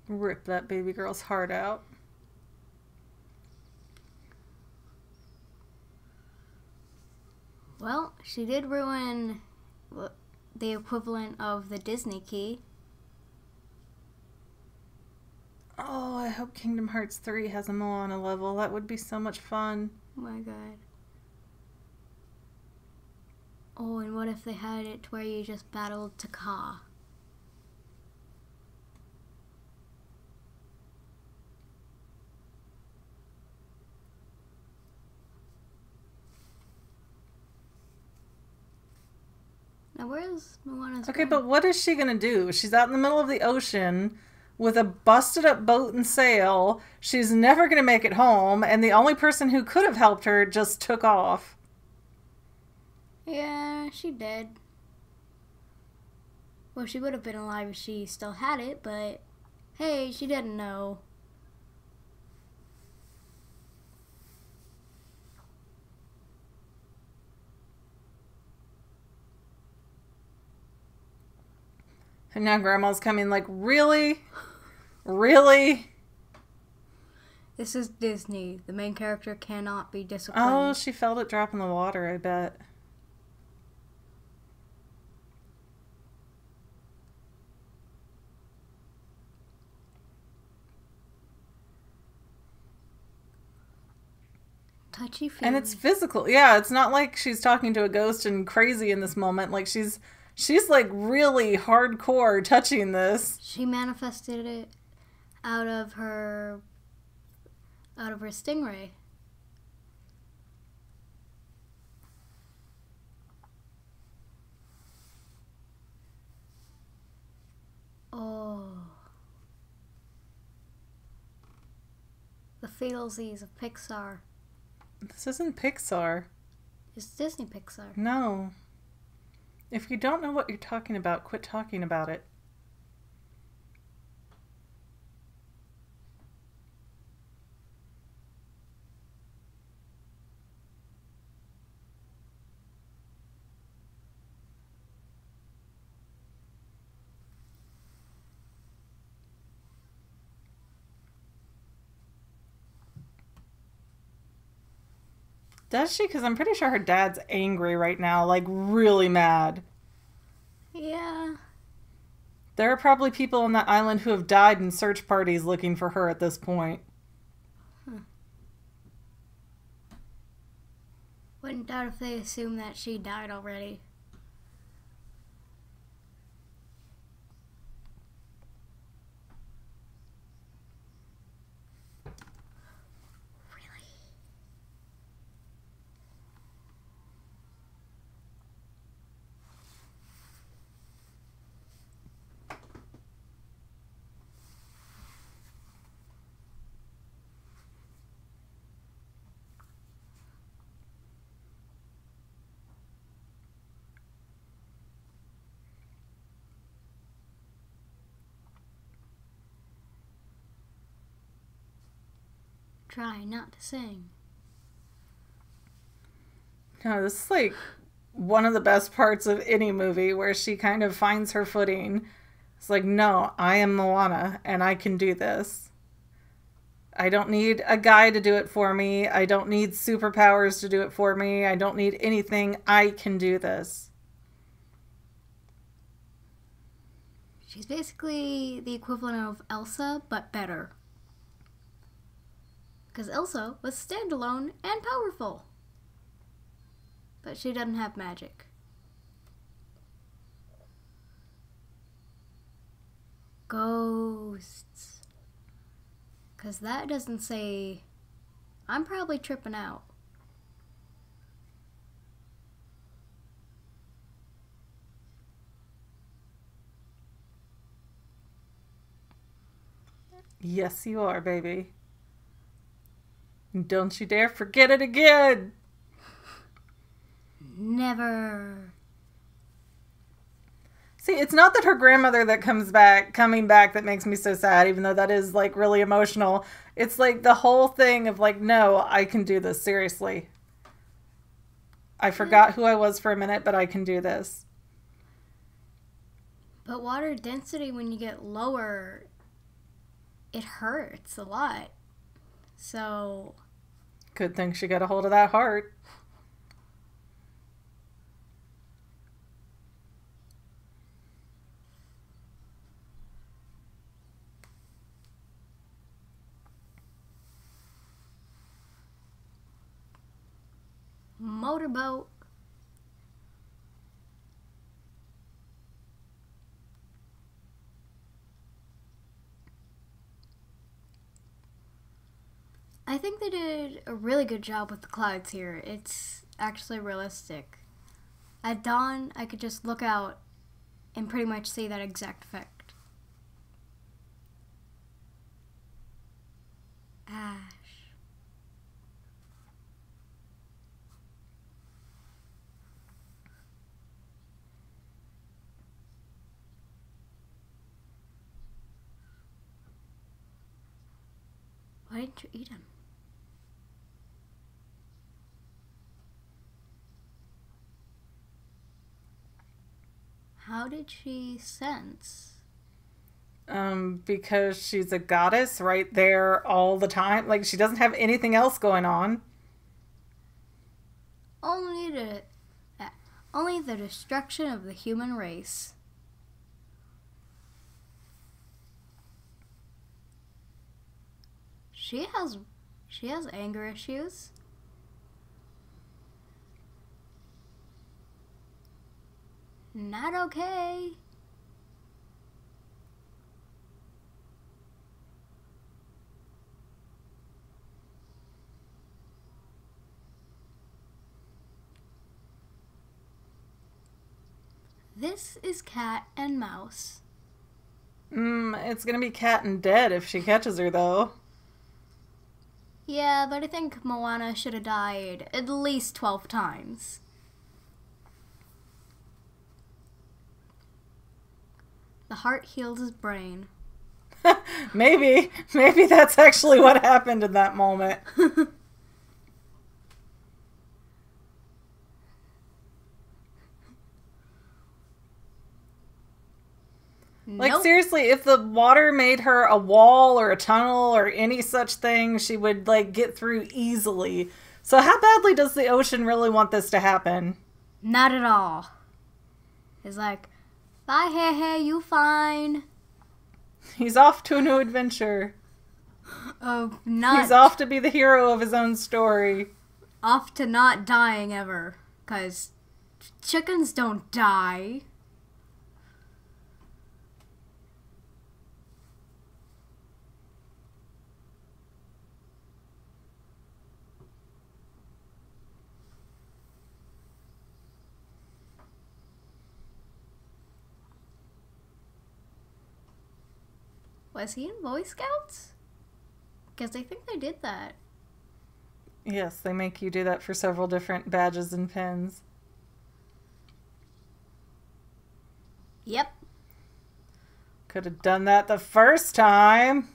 Rip that baby girl's heart out. Well, she did ruin the equivalent of the Disney key. Oh, I hope Kingdom Hearts 3 has a Moana level. That would be so much fun. Oh my god. Oh, and what if they had it to where you just battled Taka? Now where's Moana's Okay, friend? but what is she gonna do? She's out in the middle of the ocean with a busted up boat and sail. She's never gonna make it home, and the only person who could have helped her just took off. Yeah, she did. Well, she would have been alive if she still had it, but hey, she didn't know. And now Grandma's coming like, really? Really? This is Disney. The main character cannot be disciplined. Oh, she felt it drop in the water, I bet. Touchy-feely. And it's physical. Yeah, it's not like she's talking to a ghost and crazy in this moment. Like she's like really hardcore touching this. She manifested it out of her stingray. Oh. The feelsies of Pixar. This isn't Pixar. It's Disney Pixar. No. If you don't know what you're talking about, quit talking about it. Does she? Because I'm pretty sure her dad's angry right now, like really mad. Yeah. There are probably people on that island who have died in search parties looking for her at this point. Wouldn't doubt if they assume that she died already. Try not to sing. No, this is like one of the best parts of any movie where she kind of finds her footing. It's like, no, I am Moana and I can do this. I don't need a guy to do it for me. I don't need superpowers to do it for me. I don't need anything. I can do this. She's basically the equivalent of Elsa, but better. Because Elsa was standalone and powerful. But she doesn't have magic. Ghosts. Because that doesn't say... I'm probably tripping out. Yes, you are, baby. Don't you dare forget it again. Never. See, it's not that her grandmother that coming back that makes me so sad, even though that is like really emotional. It's like the whole thing of like, no, I can do this, seriously. I forgot who I was for a minute, but I can do this. But water density, when you get lower, it hurts a lot. So... Good thing she got a hold of that heart. Motorboat. I think they did a really good job with the clouds here. It's actually realistic. At dawn, I could just look out and pretty much see that exact effect. Ash. Why didn't you eat him? How did she sense? Because she's a goddess right there all the time. Like, she doesn't have anything else going on. Only the destruction of the human race. She has anger issues. Not okay. This is cat and mouse. It's gonna be cat and dead if she catches her, though. Yeah, but I think Moana should have died at least 12 times. The heart heals his brain. Maybe that's actually what happened in that moment. Like, Nope. seriously, if the water made her a wall or a tunnel or any such thing, she would, like, get through easily. So how badly does the ocean really want this to happen? Not at all. It's like, bye, hey, you fine. He's off to a new adventure. Not He's off to be the hero of his own story. off to not dying ever. 'Cause chickens don't die. Was he in Boy Scouts? Because I think they did that. Yes, they make you do that for several different badges and pins. Yep. Could have done that the first time.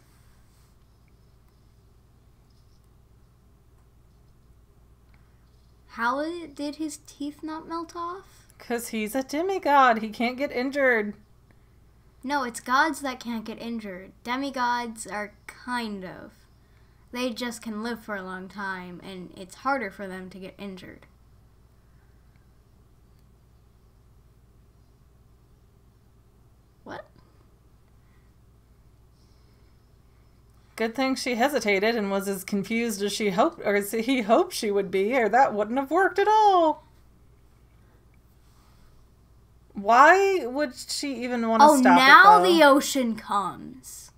How did his teeth not melt off? Because he's a demigod. He can't get injured. No, it's gods that can't get injured. Demigods are kind of. They just can live for a long time, and it's harder for them to get injured. What? Good thing she hesitated and was as confused as she hoped, or as he hoped she would be, or that wouldn't have worked at all. Why would she even want to stop it, now though? the ocean comes.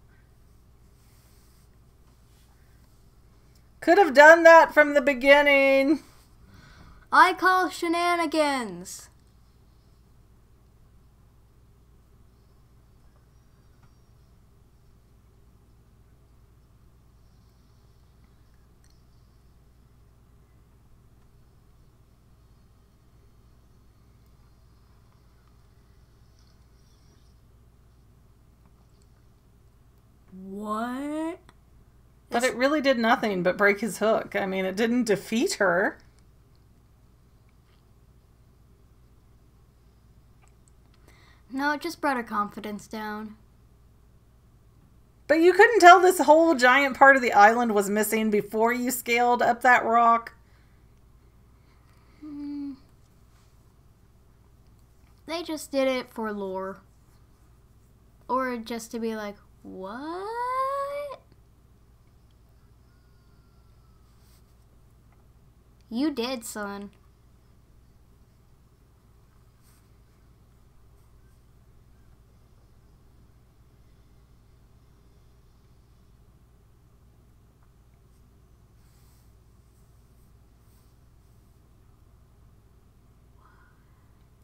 Could have done that from the beginning. I call shenanigans. What? But it really did nothing but break his hook. I mean, it didn't defeat her. No, it just brought her confidence down. But you couldn't tell this whole giant part of the island was missing before you scaled up that rock? They just did it for lore. Or just to be like, what? You did, son.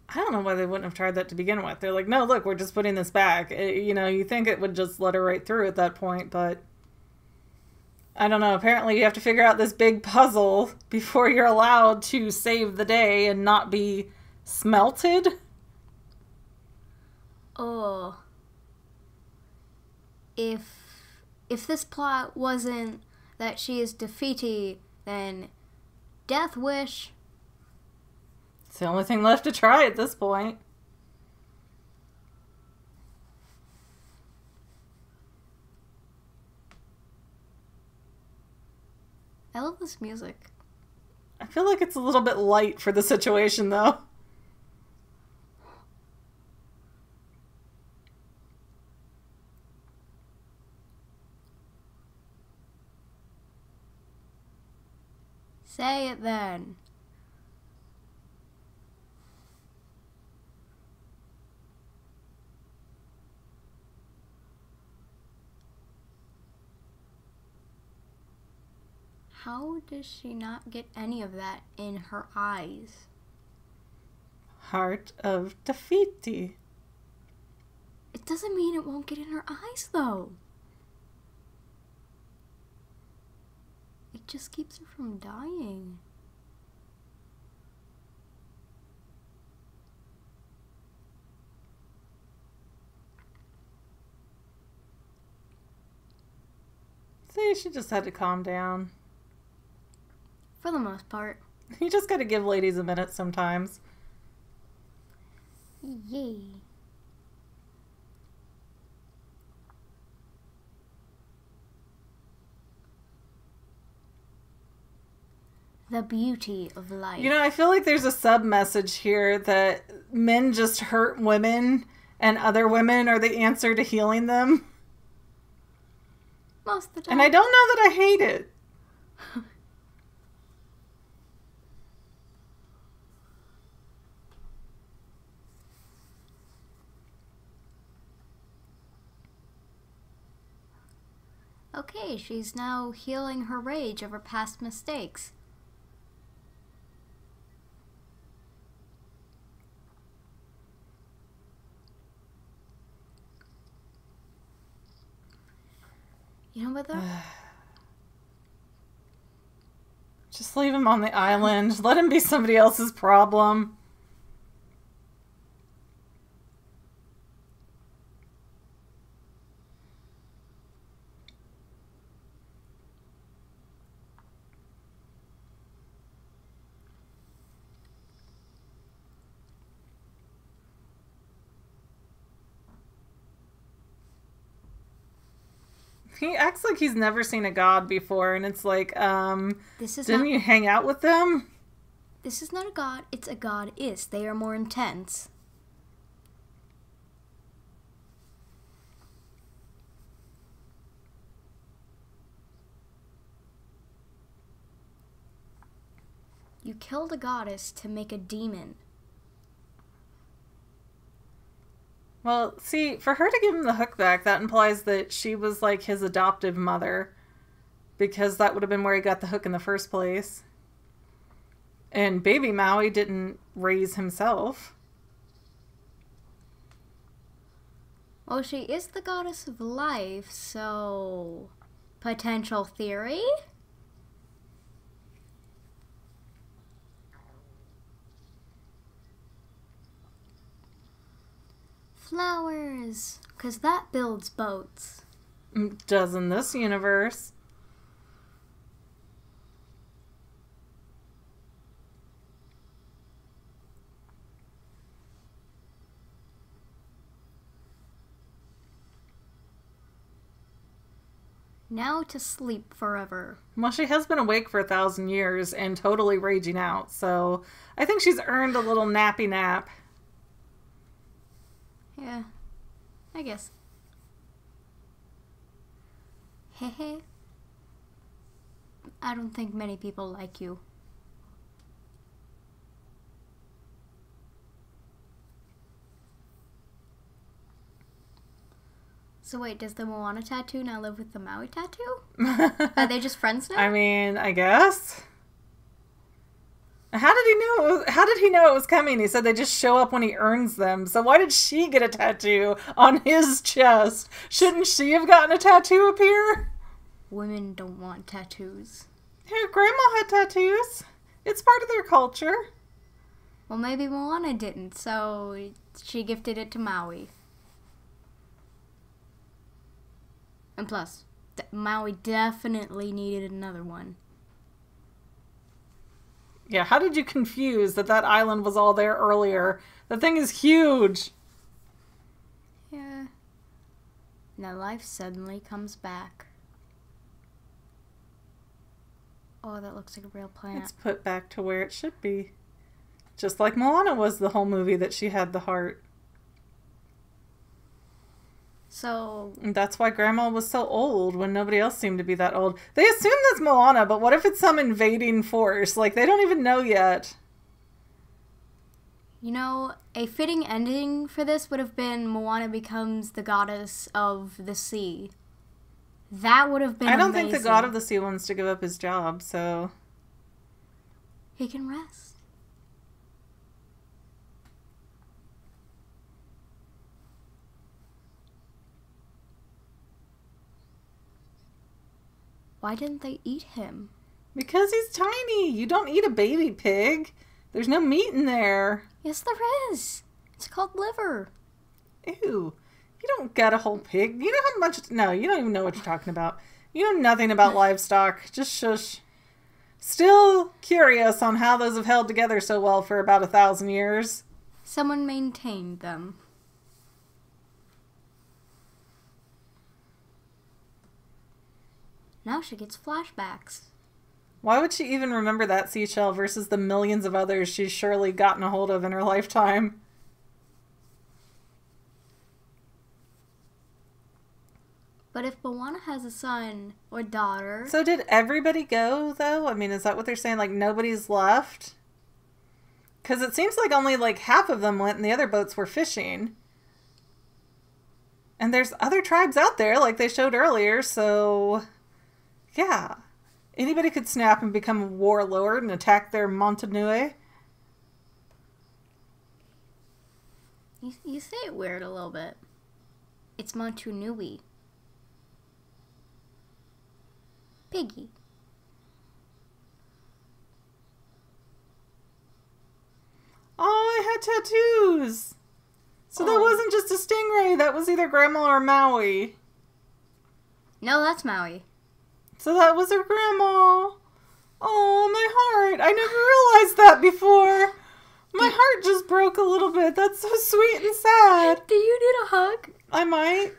I don't know why they wouldn't have tried that to begin with. They're like, no, look, we're just putting this back. You know, you think it would just let her right through at that point, but I don't know. Apparently you have to figure out this big puzzle before you're allowed to save the day and not be smelted. Oh. If this plot wasn't that she is defeated, then Death Wish. It's the only thing left to try at this point. I love this music. I feel like it's a little bit light for the situation, though. Say it then. How does she not get any of that in her eyes? Heart of Tafiti. It doesn't mean it won't get in her eyes, though. It just keeps her from dying. See, she just had to calm down. For the most part. You just gotta give ladies a minute sometimes. Yay. The beauty of life. You know, I feel like there's a sub-message here that men just hurt women and other women are the answer to healing them. Most of the time. And I don't know that I hate it. Okay, she's now healing her rage over past mistakes. You know what though? Just leave him on the island. Let him be somebody else's problem. He acts like he's never seen a god before, and it's like, didn't you hang out with them? This is not a god, it's a goddess. They are more intense. You killed a goddess to make a demon. Well, see, for her to give him the hook back, that implies that she was like his adoptive mother. Because that would have been where he got the hook in the first place. And baby Maui didn't raise himself. Well, she is the goddess of life, so... potential theory? Flowers, because that builds boats. Does in this universe. Now to sleep forever. Well, she has been awake for 1,000 years and totally raging out, so I think she's earned a little nappy nap. Yeah, I guess. Hehe. I don't think many people like you. So wait, does the Moana tattoo now live with the Maui tattoo? Are they just friends now? I mean, I guess. How did he know? How did he know it was coming? He said they just show up when he earns them. So why did she get a tattoo on his chest? Shouldn't she have gotten a tattoo up here? Women don't want tattoos. Her grandma had tattoos. It's part of their culture. Well, maybe Moana didn't, so she gifted it to Maui. And plus, Maui definitely needed another one. Yeah, how did you confuse that island was all there earlier? The thing is huge. Yeah. Now life suddenly comes back. Oh, that looks like a real plant. It's put back to where it should be. Just like Moana was the whole movie that she had the heart. So... And that's why Grandma was so old when nobody else seemed to be that old. They assume that's Moana, but what if it's some invading force? Like, they don't even know yet. You know, a fitting ending for this would have been Moana becomes the goddess of the sea. That would have been I don't amazing. think the god of the sea wants to give up his job, so... He can rest. Why didn't they eat him? Because he's tiny. You don't eat a baby pig. There's no meat in there. Yes, there is. It's called liver. Ew. You don't gut a whole pig. You know how much... No, you don't even know what you're talking about. You know nothing about livestock. Just shush. Still curious on how those have held together so well for about 1,000 years. Someone maintained them. Now she gets flashbacks. Why would she even remember that seashell versus the millions of others she's surely gotten a hold of in her lifetime? But if Moana has a son or daughter... So did everybody go, though? I mean, is that what they're saying? Like, nobody's left? Because it seems like only, like, half of them went and the other boats were fishing. And there's other tribes out there, like they showed earlier, so... Yeah. Anybody could snap and become a warlord and attack their Montanui. You say it weird a little bit. It's Montanui. Piggy. Oh, I had tattoos! So that wasn't just a stingray, that was either Grandma or Maui. No, that's Maui. So that was her grandma. Oh, my heart. I never realized that before. My heart just broke a little bit. That's so sweet and sad. Do you need a hug? I might.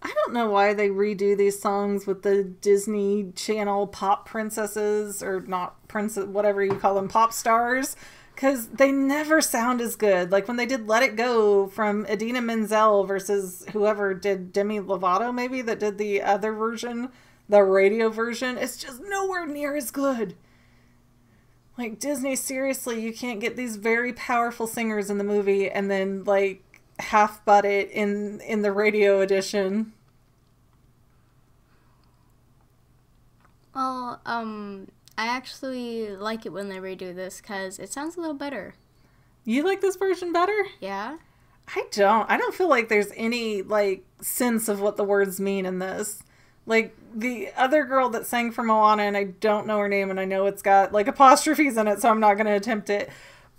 I don't know why they redo these songs with the Disney Channel pop princesses, or not princess, whatever you call them, pop stars. Because they never sound as good. Like when they did Let It Go from Idina Menzel versus whoever did Demi Lovato, maybe, that did the other version, the radio version. It's just nowhere near as good. Like, Disney, seriously, you can't get these very powerful singers in the movie and then, like, half butt it in the radio edition. Well, I actually like it when they redo this because it sounds a little better. You like this version better? Yeah? I don't. I don't feel like there's any, like, sense of what the words mean in this. Like, the other girl that sang for Moana, and I don't know her name, and I know it's got, like, apostrophes in it, so I'm not going to attempt it.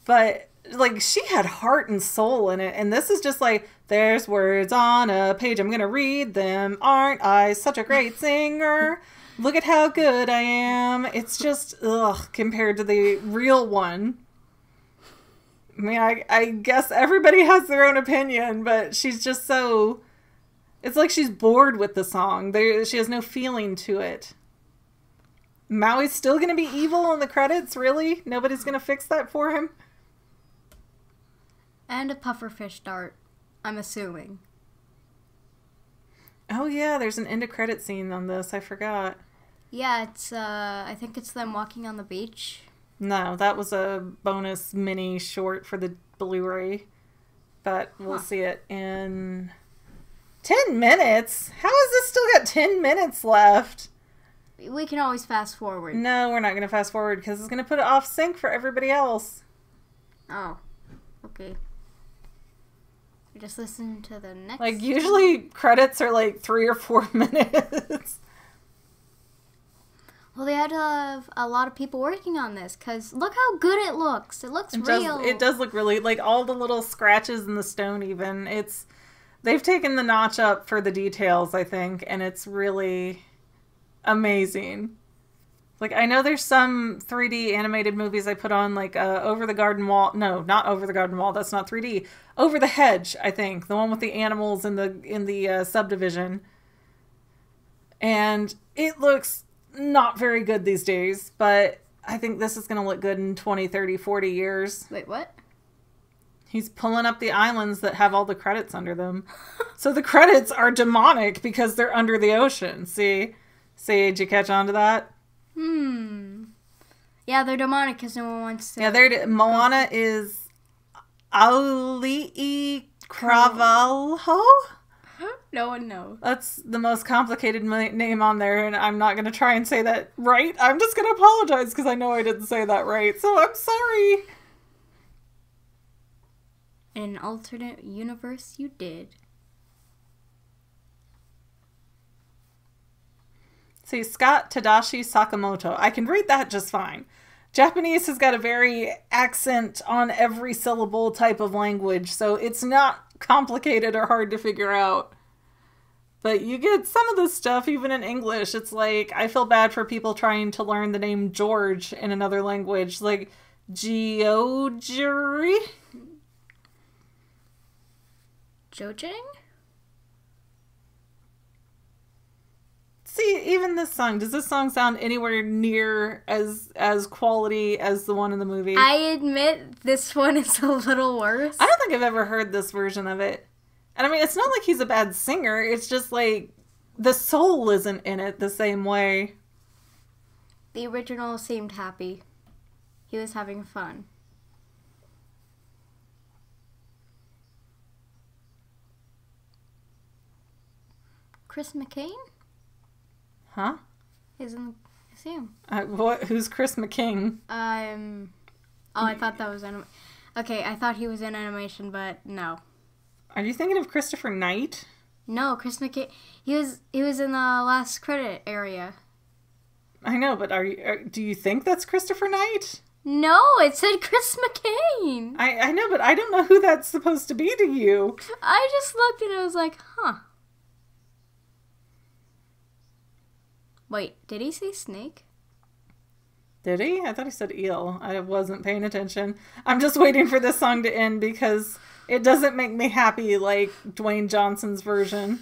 But, like, she had heart and soul in it, and this is just like, there's words on a page, I'm going to read them. Aren't I such a great singer? Look at how good I am. It's just, ugh, compared to the real one. I mean, I guess everybody has their own opinion, but she's just so... It's like she's bored with the song. She has no feeling to it. Maui's still going to be evil in the credits? Really? Nobody's going to fix that for him? And a pufferfish dart, I'm assuming. Oh yeah, there's an end of credit scene on this. I forgot. Yeah, it's, I think it's them walking on the beach. No, that was a bonus mini short for the Blu-ray. But we'll see it in 10 minutes? How has this still got 10 minutes left? We can always fast forward. No, we're not going to fast forward because it's going to put it off sync for everybody else. Oh, okay. We just listen to the next... Like, usually credits are like 3 or 4 minutes. Well, they had to have a lot of people working on this, because look how good it looks. It looks real. It does look really, like, all the little scratches in the stone even. They've taken the notch up for the details, I think, and it's really amazing. Like, I know there's some 3D animated movies I put on, like, Over the Garden Wall. No, not Over the Garden Wall. That's not 3D. Over the Hedge, I think. The one with the animals in the subdivision. And it looks not very good these days, but I think this is going to look good in 20, 30, 40 years. Wait, what? He's pulling up the islands that have all the credits under them. So the credits are demonic because they're under the ocean. See, did you catch on to that? Yeah, they're demonic because no one wants to... Yeah, Moana is Auli'i Cravalho? No one knows. That's the most complicated name on there, and I'm not going to try and say that right. I'm just going to apologize because I know I didn't say that right, so I'm sorry. In an alternate universe, you did. See, Scott Tadashi Sakamoto. I can read that just fine. Japanese has got a very accent on every syllable type of language, so it's not complicated or hard to figure out. But you get some of this stuff even in English. It's like, I feel bad for people trying to learn the name George in another language. Like, Geogery? Jojang? See, even this song, does this song sound anywhere near as quality as the one in the movie? I admit this one is a little worse. I don't think I've ever heard this version of it. And I mean, it's not like he's a bad singer. It's just like the soul isn't in it the same way. The original seemed happy. He was having fun. Chris McCain? Huh? Is him. Who's Chris McKing? Oh, I thought that was okay, I thought he was in animation, but no. Are you thinking of Christopher Knight? No, Chris McCain. He was in the last credit area. I know, but do you think that's Christopher Knight? No, it said Chris McCain. I know, but I don't know who that's supposed to be to you. I just looked and I was like, huh. Wait, did he say snake? Did he? I thought he said eel. I wasn't paying attention. I'm just waiting for this song to end because it doesn't make me happy like Dwayne Johnson's version.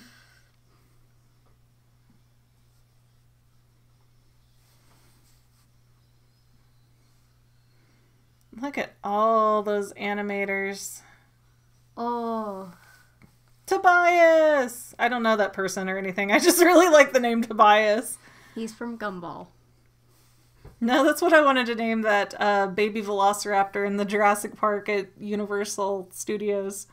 Look at all those animators. Oh. Tobias! I don't know that person or anything. I just really like the name Tobias. He's from Gumball. No, that's what I wanted to name that baby velociraptor in the Jurassic Park at Universal Studios.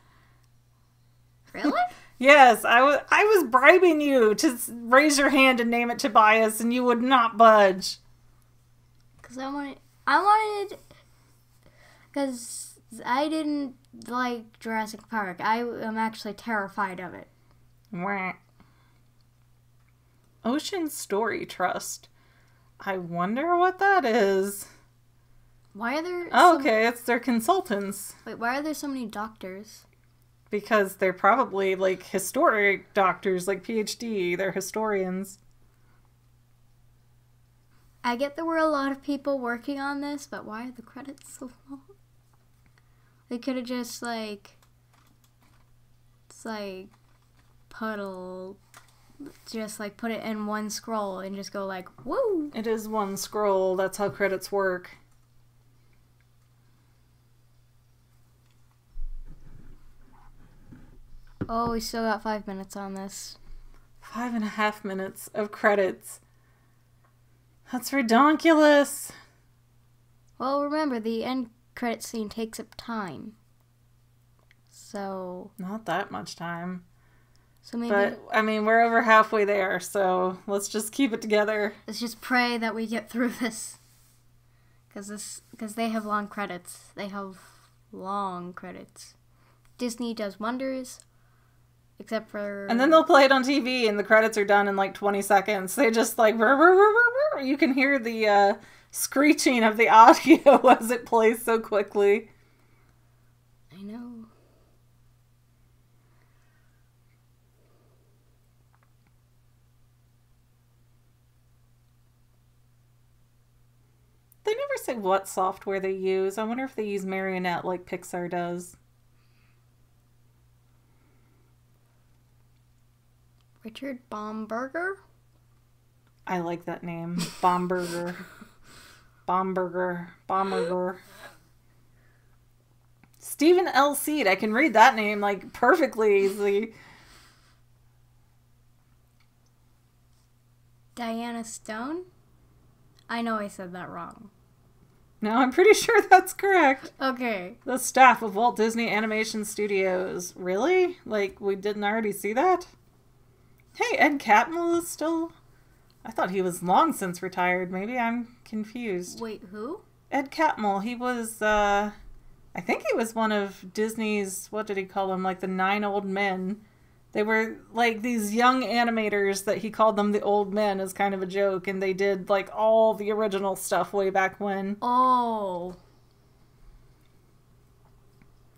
Really? Yes, I was bribing you to raise your hand and name it Tobias, and you would not budge. Because because I didn't like Jurassic Park. I am actually terrified of it. Wah. Ocean Story Trust. I wonder what that is. Why are there okay, it's their consultants. Wait, why are there so many doctors? Because they're probably like historic doctors, like PhD. They're historians. I get there were a lot of people working on this, but why are the credits so long? They could have just put it in one scroll and just go like, woo! It is one scroll. That's how credits work. Oh, we still got 5 minutes on this. 5.5 minutes of credits. That's redonkulous. Well, remember, the end credit scene takes up time. So... Not that much time. So maybe... But, I mean, we're over halfway there, so let's just keep it together. Let's just pray that we get through this. Because they have long credits. They have long credits. Disney does wonders. Except for... And then they'll play it on TV and the credits are done in like 20 seconds. They just like... You can hear the screeching of the audio as it plays so quickly. I know. They never say what software they use. I wonder if they use Marionette like Pixar does. Richard Bomberger? I like that name. Bomberger. Bomberger. Stephen L. Seed. I can read that name like perfectly easily. Diana Stone? I know I said that wrong. No, I'm pretty sure that's correct. Okay. The staff of Walt Disney Animation Studios. Really? Like, we didn't already see that? Hey, Ed Catmull is still... I thought he was long since retired. Maybe I'm confused. Wait, who? Ed Catmull. He was, I think he was one of Disney's, what did he call them? Like the 9 old men. They were like these young animators that he called them the old men as kind of a joke. And they did like all the original stuff way back when. Oh.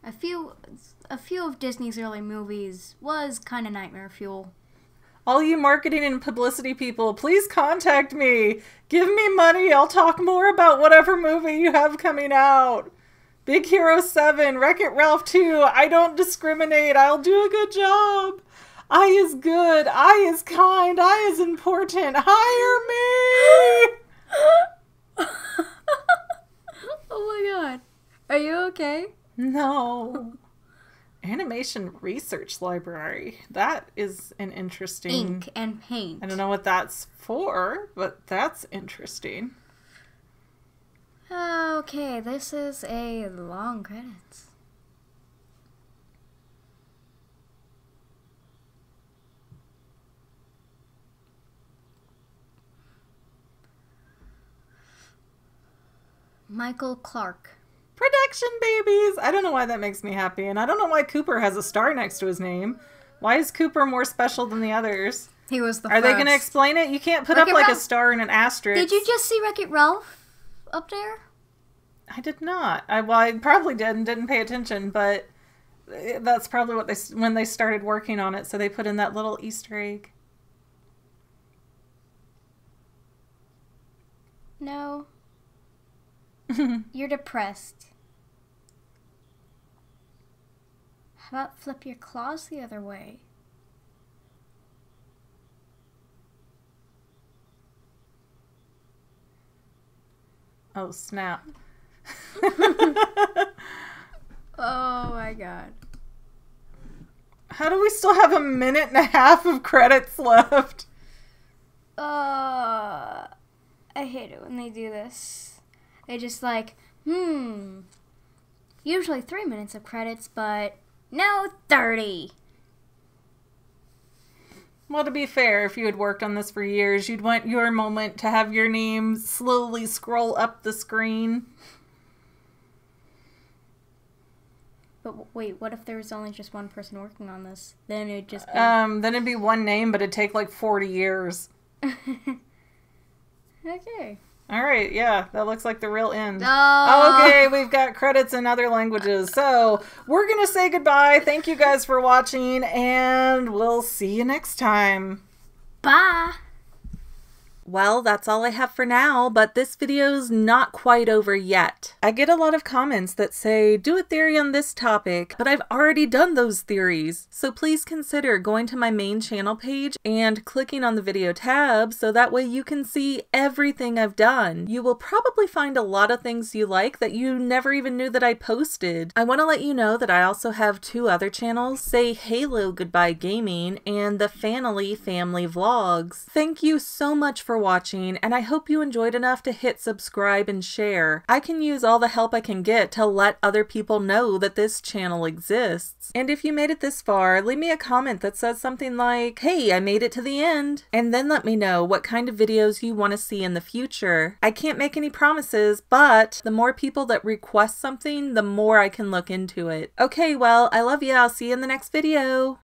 A few of Disney's early movies was kind of nightmare fuel. All you marketing and publicity people, please contact me. Give me money. I'll talk more about whatever movie you have coming out. Big Hero 7, Wreck-It Ralph 2. I don't discriminate. I'll do a good job. I is good. I is kind. I is important. Hire me. Oh my god. Are you okay? No. Animation Research Library. That is an interesting... Ink and paint. I don't know what that's for, but that's interesting. Okay, this is a long credits. Michael Clark. Production babies! I don't know why that makes me happy, and I don't know why Cooper has a star next to his name. Why is Cooper more special than the others? He was the Are first. they going to explain it? You can't put up like a star and an asterisk. Did you just see Wreck-It Ralph up there? I did not. I probably did and didn't pay attention, but that's probably what when they started working on it, so they put in that little Easter egg. No. You're depressed. How about flip your claws the other way? Oh, snap. Oh my god. How do we still have a minute and a half of credits left? I hate it when they do this. They just like, usually 3 minutes of credits, but no 30. Well, to be fair, if you had worked on this for years, you'd want your moment to have your name slowly scroll up the screen. But wait, what if there was only just one person working on this? Then it'd just be... Then it'd be one name, but it'd take like 40 years. Okay. Alright, yeah, that looks like the real end. Oh. Okay, we've got credits in other languages. So, we're gonna say goodbye. Thank you guys for watching, and we'll see you next time. Bye! Well, that's all I have for now, but this video's not quite over yet. I get a lot of comments that say, do a theory on this topic, but I've already done those theories. So please consider going to my main channel page and clicking on the video tab so that way you can see everything I've done. You will probably find a lot of things you like that you never even knew that I posted. I want to let you know that I also have 2 other channels, Say Halo Goodbye Gaming and the Family Vlogs. Thank you so much for watching, and I hope you enjoyed enough to hit subscribe and share. I can use all the help I can get to let other people know that this channel exists. And if you made it this far, leave me a comment that says something like, hey, I made it to the end, and then let me know what kind of videos you want to see in the future. I can't make any promises, but the more people that request something, the more I can look into it. Okay, well, I love you. I'll see you in the next video.